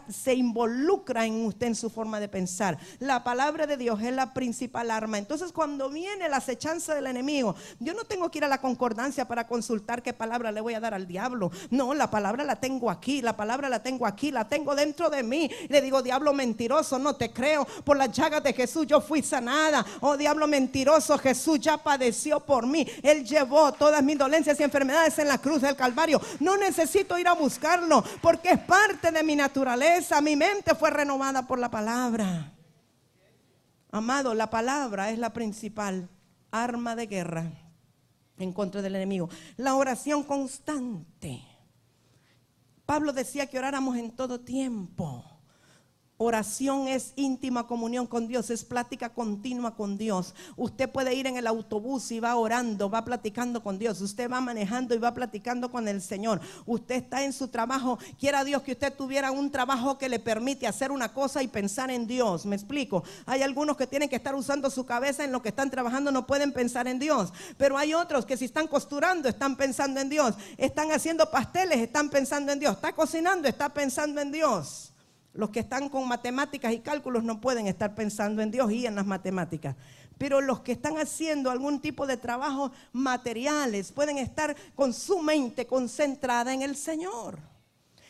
A: Se involucra en usted, en su forma de pensar. La palabra de Dios es la principal arma. Entonces cuando viene la acechanza del enemigo, yo no tengo que ir a la concordancia para consultar qué palabra le voy a dar al diablo. No, la palabra la tengo aquí, la palabra la tengo aquí, la tengo dentro de mí. Le digo, diablo mentiroso, no te creo. Por las llagas de Jesús yo fui sanada. Oh, diablo mentiroso, Jesús ya padeció por mí. Él llevó todas mis dolencias y enfermedades en la cruz del Calvario. No necesito ir a buscarlo porque es parte de mi naturaleza. Mi mente fue renovada por la palabra. Amado, la palabra es la principal arma de guerra en contra del enemigo. La oración constante. Pablo decía que oráramos en todo tiempo. Oración es íntima comunión con Dios, es plática continua con Dios. Usted puede ir en el autobús y va orando, va platicando con Dios. Usted va manejando y va platicando con el Señor. Usted está en su trabajo. Quiera Dios que usted tuviera un trabajo que le permite hacer una cosa y pensar en Dios. ¿Me explico? Hay algunos que tienen que estar usando su cabeza en lo que están trabajando, no pueden pensar en Dios. Pero hay otros que si están costurando, están pensando en Dios. Están haciendo pasteles, están pensando en Dios. Está cocinando, está pensando en Dios. Los que están con matemáticas y cálculos no pueden estar pensando en Dios y en las matemáticas. Pero los que están haciendo algún tipo de trabajos materiales pueden estar con su mente concentrada en el Señor.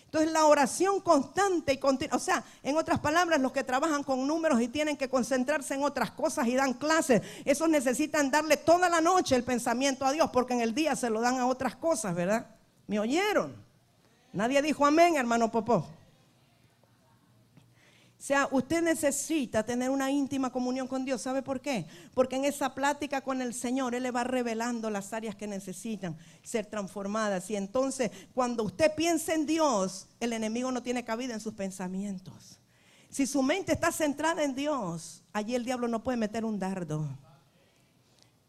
A: Entonces la oración constante y continua, o sea, en otras palabras, los que trabajan con números y tienen que concentrarse en otras cosas y dan clases, esos necesitan darle toda la noche el pensamiento a Dios, porque en el día se lo dan a otras cosas, ¿verdad? ¿Me oyeron? Nadie dijo amén, hermano Popó. O sea, usted necesita tener una íntima comunión con Dios. ¿Sabe por qué? Porque en esa plática con el Señor, Él le va revelando las áreas que necesitan ser transformadas. Y entonces, cuando usted piensa en Dios, el enemigo no tiene cabida en sus pensamientos. Si su mente está centrada en Dios, allí el diablo no puede meter un dardo.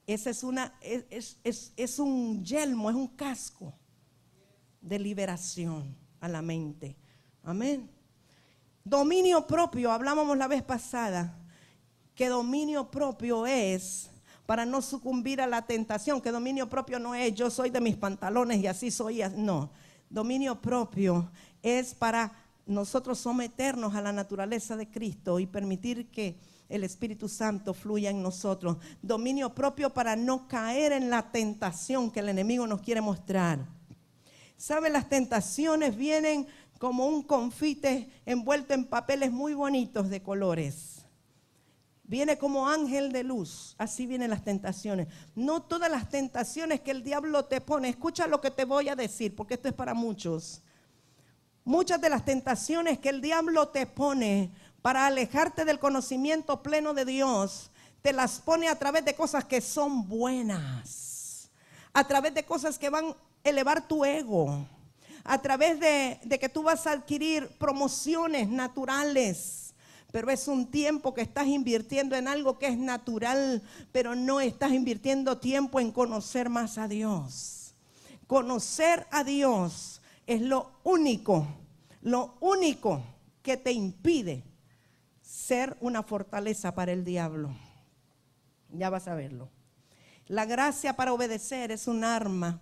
A: Ese es un yelmo, es un casco de liberación a la mente. Amén. Dominio propio, hablábamos la vez pasada, que dominio propio es para no sucumbir a la tentación, que dominio propio no es yo soy de mis pantalones y así soy, no. Dominio propio es para nosotros someternos a la naturaleza de Cristo y permitir que el Espíritu Santo fluya en nosotros. Dominio propio para no caer en la tentación que el enemigo nos quiere mostrar. ¿Sabe? Las tentaciones vienen como un confite envuelto en papeles muy bonitos de colores. Viene como ángel de luz. Así vienen las tentaciones. No todas las tentaciones que el diablo te pone. Escucha lo que te voy a decir, porque esto es para muchos. Muchas de las tentaciones que el diablo te pone para alejarte del conocimiento pleno de Dios, te las pone a través de cosas que son buenas, a través de cosas que van a elevar tu ego, a través de que tú vas a adquirir promociones naturales. Pero es un tiempo que estás invirtiendo en algo que es natural, pero no estás invirtiendo tiempo en conocer más a Dios. Conocer a Dios es lo único que te impide ser una fortaleza para el diablo. Ya vas a verlo. La gracia para obedecer es un arma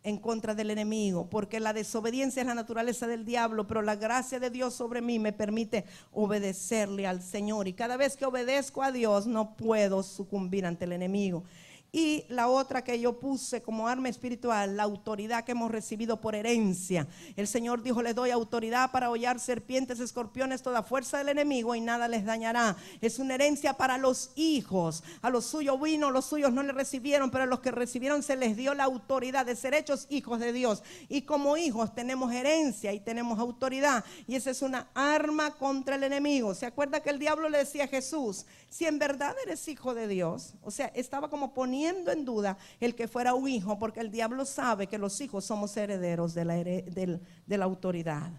A: en contra del enemigo, porque la desobediencia es la naturaleza del diablo, pero la gracia de Dios sobre mí me permite obedecerle al Señor, y cada vez que obedezco a Dios no puedo sucumbir ante el enemigo. Y la otra que yo puse como arma espiritual, la autoridad que hemos recibido por herencia. El Señor dijo: les doy autoridad para hollar serpientes, escorpiones, toda fuerza del enemigo y nada les dañará. Es una herencia para los hijos. A los suyos vino, los suyos no le recibieron, pero a los que recibieron se les dio la autoridad de ser hechos hijos de Dios. Y como hijos tenemos herencia y tenemos autoridad, y esa es una arma contra el enemigo. ¿Se acuerda que el diablo le decía a Jesús: si en verdad eres hijo de Dios? O sea, estaba como poniendo en duda el que fuera un hijo, porque el diablo sabe que los hijos somos herederos de la autoridad.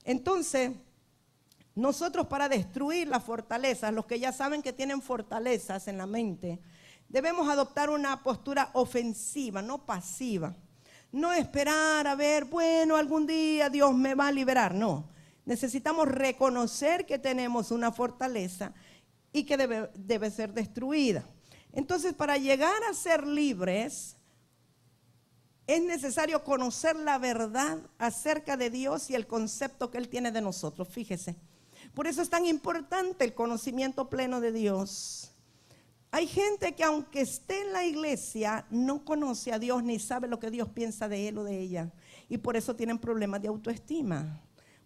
A: Entonces, nosotros, para destruir las fortalezas, los que ya saben que tienen fortalezas en la mente, debemos adoptar una postura ofensiva, no pasiva. No esperar a ver, bueno, algún día Dios me va a liberar. No, necesitamos reconocer que tenemos una fortaleza y que debe ser destruida. Entonces, para llegar a ser libres, es necesario conocer la verdad acerca de Dios y el concepto que Él tiene de nosotros. Fíjese, por eso es tan importante el conocimiento pleno de Dios. Hay gente que, aunque esté en la iglesia, no conoce a Dios ni sabe lo que Dios piensa de él o de ella, y por eso tienen problemas de autoestima,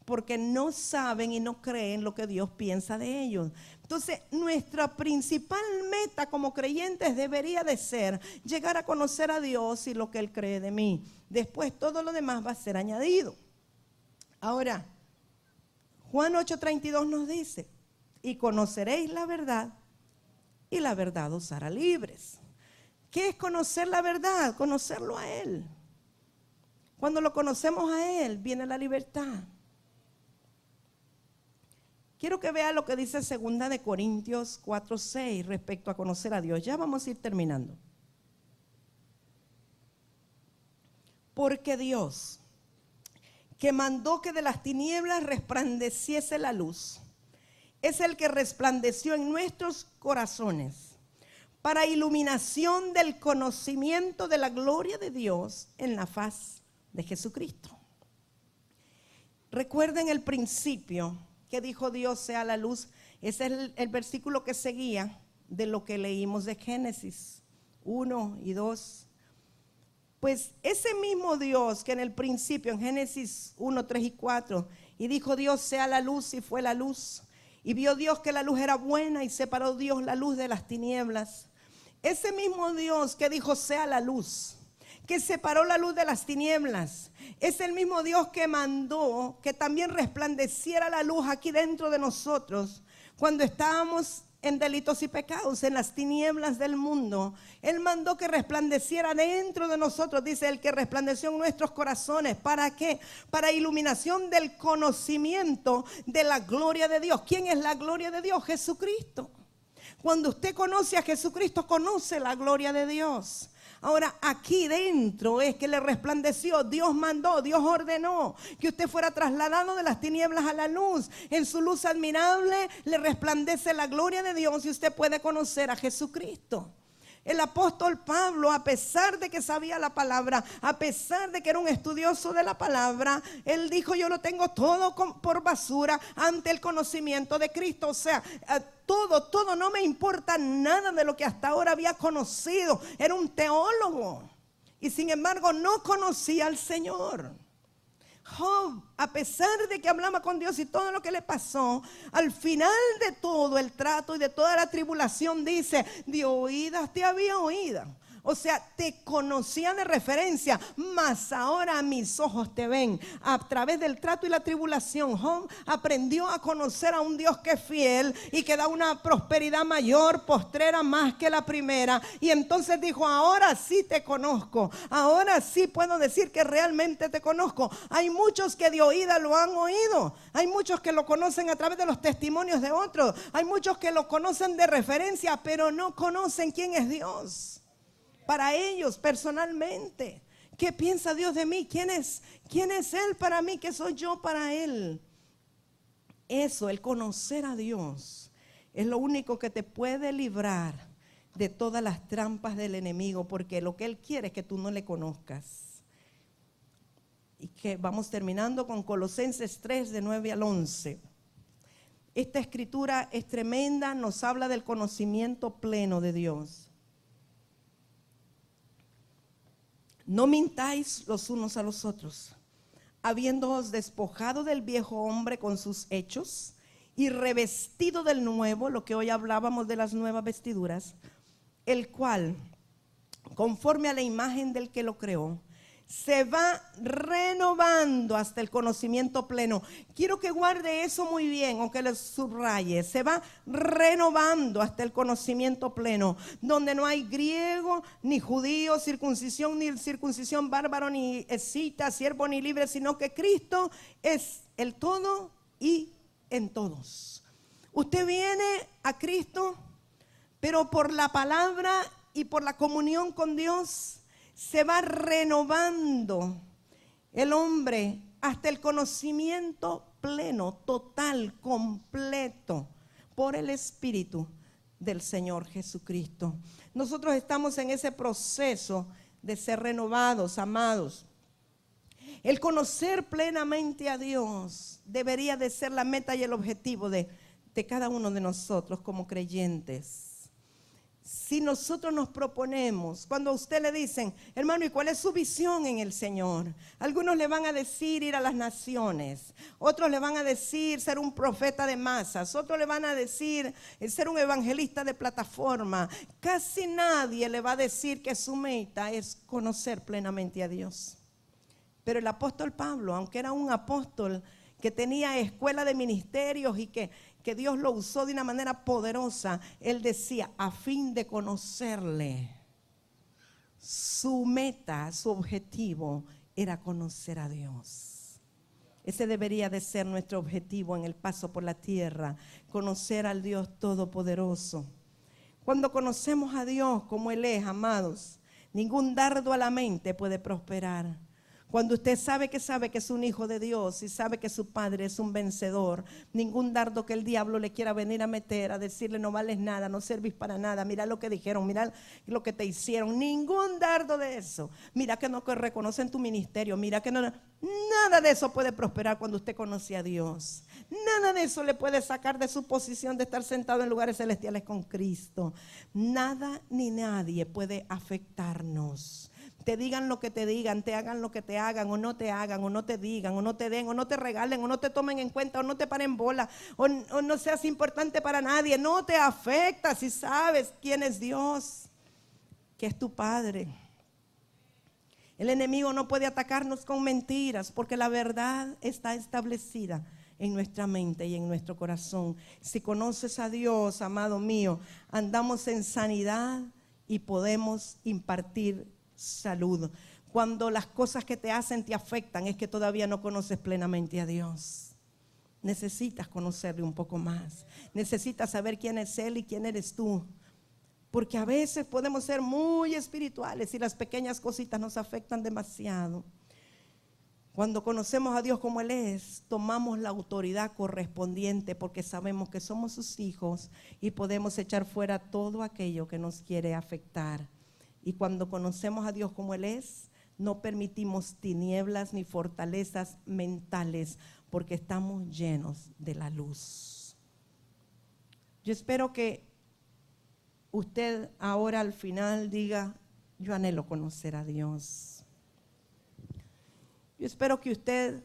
A: porque no saben y no creen lo que Dios piensa de ellos. Entonces, nuestra principal meta como creyentes debería de ser llegar a conocer a Dios y lo que Él cree de mí. Después todo lo demás va a ser añadido. Ahora, Juan 8:32 nos dice: y conoceréis la verdad, y la verdad os hará libres. ¿Qué es conocer la verdad? Conocerlo a Él. Cuando lo conocemos a Él, viene la libertad. Quiero que vea lo que dice 2 de Corintios 4:6 respecto a conocer a Dios. Ya vamos a ir terminando. Porque Dios, que mandó que de las tinieblas resplandeciese la luz, es el que resplandeció en nuestros corazones para iluminación del conocimiento de la gloria de Dios en la faz de Jesucristo. Recuerden el principio que dijo Dios sea la luz. Ese es el versículo que seguía de lo que leímos de Génesis 1 y 2. Pues ese mismo Dios que en el principio, en Génesis 1, 3 y 4, y dijo Dios sea la luz, y fue la luz. Y vio Dios que la luz era buena, y separó Dios la luz de las tinieblas. Ese mismo Dios que dijo sea la luz, que separó la luz de las tinieblas, es el mismo Dios que mandó que también resplandeciera la luz aquí dentro de nosotros cuando estábamos en delitos y pecados, en las tinieblas del mundo. Él mandó que resplandeciera dentro de nosotros, dice el que resplandeció en nuestros corazones. ¿Para qué? Para iluminación del conocimiento de la gloria de Dios. ¿Quién es la gloria de Dios? Jesucristo. Cuando usted conoce a Jesucristo, conoce la gloria de Dios. Ahora, aquí dentro es que le resplandeció. Dios mandó, Dios ordenó que usted fuera trasladado de las tinieblas a la luz. En su luz admirable le resplandece la gloria de Dios y usted puede conocer a Jesucristo. El apóstol Pablo, a pesar de que sabía la palabra, a pesar de que era un estudioso de la palabra, él dijo: yo lo tengo todo por basura ante el conocimiento de Cristo. O sea, todo, no me importa nada de lo que hasta ahora había conocido. Era un teólogo y sin embargo no conocía al Señor. Job, a pesar de que hablaba con Dios y todo lo que le pasó, al final de todo el trato y de toda la tribulación dice: de oídas te había oído. O sea, te conocía de referencia, mas ahora mis ojos te ven. A través del trato y la tribulación, Job aprendió a conocer a un Dios que es fiel y que da una prosperidad mayor, postrera, más que la primera. Y entonces dijo: ahora sí te conozco, ahora sí puedo decir que realmente te conozco. Hay muchos que de oída lo han oído, hay muchos que lo conocen a través de los testimonios de otros, hay muchos que lo conocen de referencia, pero no conocen quién es Dios. Para ellos personalmente, ¿qué piensa Dios de mí? ¿Quién es Él para mí? ¿Qué soy yo para Él? Eso, el conocer a Dios, es lo único que te puede librar de todas las trampas del enemigo, porque lo que Él quiere es que tú no le conozcas. Y que vamos terminando con Colosenses 3, de 9 al 11. Esta escritura es tremenda, nos habla del conocimiento pleno de Dios. No mintáis los unos a los otros, habiéndoos despojado del viejo hombre con sus hechos y revestido del nuevo, lo que hoy hablábamos de las nuevas vestiduras, el cual, conforme a la imagen del que lo creó, se va renovando hasta el conocimiento pleno. Quiero que guarde eso muy bien, o que lo subraye. Se va renovando hasta el conocimiento pleno, donde no hay griego, ni judío, circuncisión, ni circuncisión, bárbaro, ni escita, siervo, ni libre, sino que Cristo es el todo y en todos. Usted viene a Cristo, pero por la palabra y por la comunión con Dios, se va renovando el hombre hasta el conocimiento pleno, total, completo, por el Espíritu del Señor Jesucristo. Nosotros estamos en ese proceso de ser renovados, amados. El conocer plenamente a Dios debería de ser la meta y el objetivo de cada uno de nosotros como creyentes. Si nosotros nos proponemos, cuando a usted le dicen: hermano, ¿y cuál es su visión en el Señor? Algunos le van a decir ir a las naciones, otros le van a decir ser un profeta de masas, otros le van a decir ser un evangelista de plataforma. Casi nadie le va a decir que su meta es conocer plenamente a Dios. Pero el apóstol Pablo, aunque era un apóstol que tenía escuela de ministerios y que Dios lo usó de una manera poderosa, él decía: a fin de conocerle. Su meta, su objetivo era conocer a Dios. Ese debería de ser nuestro objetivo en el paso por la tierra, conocer al Dios Todopoderoso. Cuando conocemos a Dios como Él es, amados, ningún dardo a la mente puede prosperar. Cuando usted sabe que es un hijo de Dios y sabe que su padre es un vencedor, ningún dardo que el diablo le quiera venir a meter, a decirle no vales nada, no servís para nada, mira lo que dijeron, mira lo que te hicieron, ningún dardo de eso. Mira que no reconocen tu ministerio, mira que no, nada de eso puede prosperar cuando usted conoce a Dios. Nada de eso le puede sacar de su posición de estar sentado en lugares celestiales con Cristo. Nada ni nadie puede afectarnos. Te digan lo que te digan, te hagan lo que te hagan, o no te hagan, o no te digan, o no te den, o no te regalen, o no te tomen en cuenta, o no te paren bola, o no seas importante para nadie. No te afecta si sabes quién es Dios, que es tu Padre. El enemigo no puede atacarnos con mentiras, porque la verdad está establecida en nuestra mente y en nuestro corazón. Si conoces a Dios, amado mío, andamos en sanidad y podemos impartir salud. Cuando las cosas que te hacen te afectan, es que todavía no conoces plenamente a Dios. Necesitas conocerle un poco más. Necesitas saber quién es Él y quién eres tú. Porque a veces podemos ser muy espirituales y las pequeñas cositas nos afectan demasiado. Cuando conocemos a Dios como Él es, tomamos la autoridad correspondiente porque sabemos que somos sus hijos y podemos echar fuera todo aquello que nos quiere afectar. Y cuando conocemos a Dios como Él es, no permitimos tinieblas ni fortalezas mentales porque estamos llenos de la luz. Yo espero que usted ahora al final diga, yo anhelo conocer a Dios. Yo espero que usted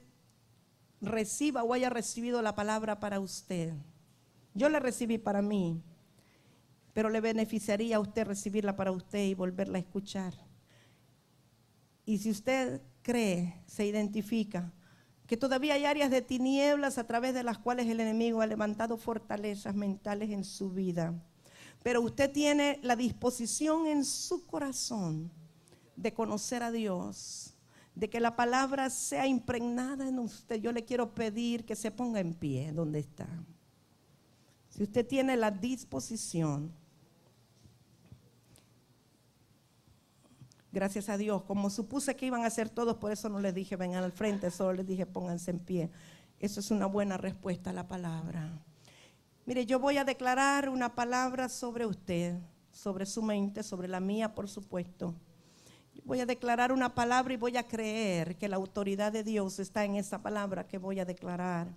A: reciba o haya recibido la palabra para usted. Yo la recibí para mí, pero le beneficiaría a usted recibirla para usted y volverla a escuchar. Y si usted cree, se identifica, que todavía hay áreas de tinieblas a través de las cuales el enemigo ha levantado fortalezas mentales en su vida, pero usted tiene la disposición en su corazón de conocer a Dios, de que la palabra sea impregnada en usted, yo le quiero pedir que se ponga en pie donde está. Si usted tiene la disposición, gracias a Dios, como supuse que iban a hacer todos, por eso no les dije vengan al frente, solo les dije pónganse en pie. Eso es una buena respuesta a la palabra. Mire, yo voy a declarar una palabra sobre usted, sobre su mente, sobre la mía, por supuesto. Voy a declarar una palabra y voy a creer que la autoridad de Dios está en esa palabra que voy a declarar.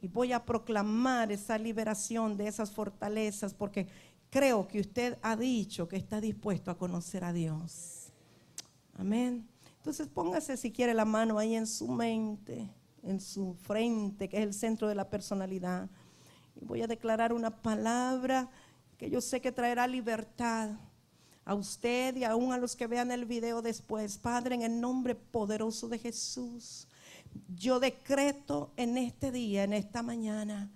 A: Y voy a proclamar esa liberación de esas fortalezas porque creo que usted ha dicho que está dispuesto a conocer a Dios. Amén. Entonces póngase si quiere la mano ahí en su mente, en su frente, que es el centro de la personalidad. Y voy a declarar una palabra que yo sé que traerá libertad a usted y aún a los que vean el video después. Padre, en el nombre poderoso de Jesús, yo decreto en este día, en esta mañana,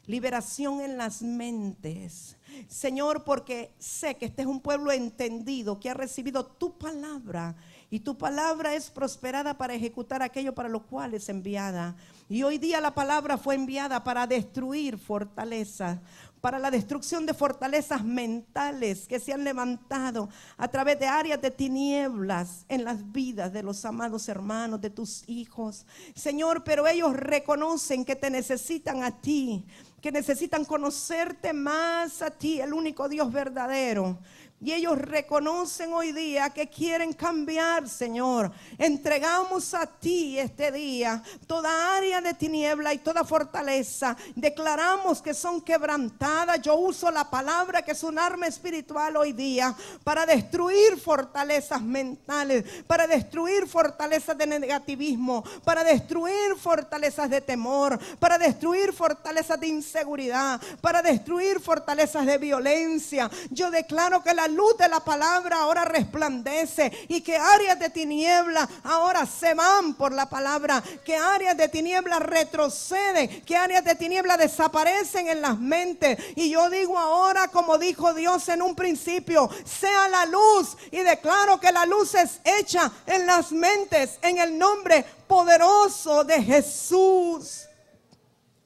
A: liberación en las mentes, Señor, porque sé que este es un pueblo entendido que ha recibido tu palabra y tu palabra es prosperada para ejecutar aquello para lo cual es enviada. Y hoy día la palabra fue enviada para destruir fortalezas, para la destrucción de fortalezas mentales que se han levantado a través de áreas de tinieblas en las vidas de los amados hermanos, de tus hijos, Señor, pero ellos reconocen que te necesitan a ti, que necesitan conocerte más a ti, el único Dios verdadero. Y ellos reconocen hoy día que quieren cambiar, Señor. Entregamos a ti este día toda área de tiniebla y toda fortaleza. Declaramos que son quebrantadas. Yo uso la palabra que es un arma espiritual hoy día para destruir fortalezas mentales, para destruir fortalezas de negativismo, para destruir fortalezas de temor, para destruir fortalezas de inseguridad, para destruir fortalezas de violencia. Yo declaro que la luz de la palabra ahora resplandece y que áreas de tiniebla ahora se van por la palabra, que áreas de tiniebla retroceden, que áreas de tiniebla desaparecen en las mentes. Y yo digo ahora, como dijo Dios en un principio, sea la luz, y declaro que la luz es hecha en las mentes en el nombre poderoso de Jesús.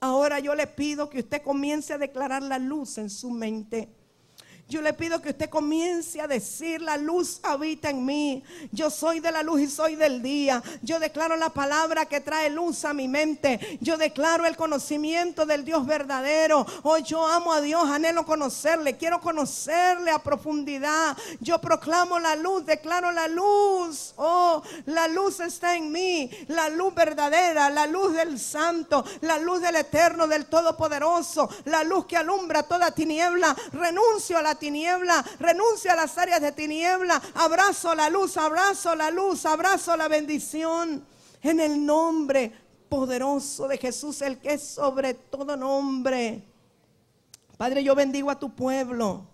A: Ahora yo le pido que usted comience a declarar la luz en su mente. Yo le pido que usted comience a decir: la luz habita en mí. Yo soy de la luz y soy del día. Yo declaro la palabra que trae luz a mi mente. Yo declaro el conocimiento del Dios verdadero. Hoy yo amo a Dios, anhelo conocerle, quiero conocerle a profundidad. Yo proclamo la luz, declaro la luz. Oh, la luz está en mí, la luz verdadera, la luz del Santo, la luz del Eterno, del Todopoderoso, la luz que alumbra toda tiniebla. Renuncio a la tiniebla, renuncio a las áreas de tiniebla, abrazo la luz, abrazo la luz, abrazo la bendición en el nombre poderoso de Jesús, el que es sobre todo nombre. Padre, yo bendigo a tu pueblo.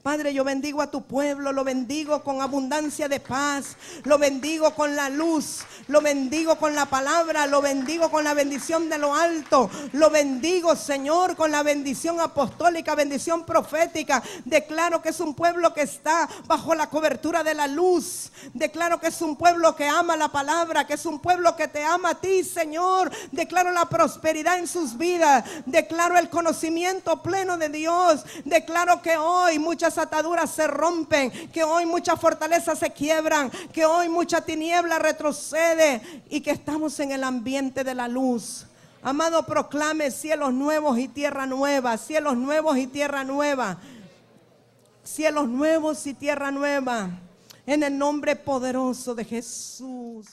A: Padre, yo bendigo a tu pueblo, lo bendigo con abundancia de paz, lo bendigo con la luz, lo bendigo con la palabra, lo bendigo con la bendición de lo alto, lo bendigo, Señor, con la bendición apostólica, bendición profética. Declaro que es un pueblo que está bajo la cobertura de la luz. Declaro que es un pueblo que ama la palabra, que es un pueblo que te ama a ti, Señor. Declaro la prosperidad en sus vidas, declaro el conocimiento pleno de Dios. Declaro que hoy muchas ataduras se rompen, que hoy muchas fortalezas se quiebran, que hoy mucha tiniebla retrocede y que estamos en el ambiente de la luz. Amado, proclame cielos nuevos y tierra nueva, cielos nuevos y tierra nueva, cielos nuevos y tierra nueva, en el nombre poderoso de Jesús.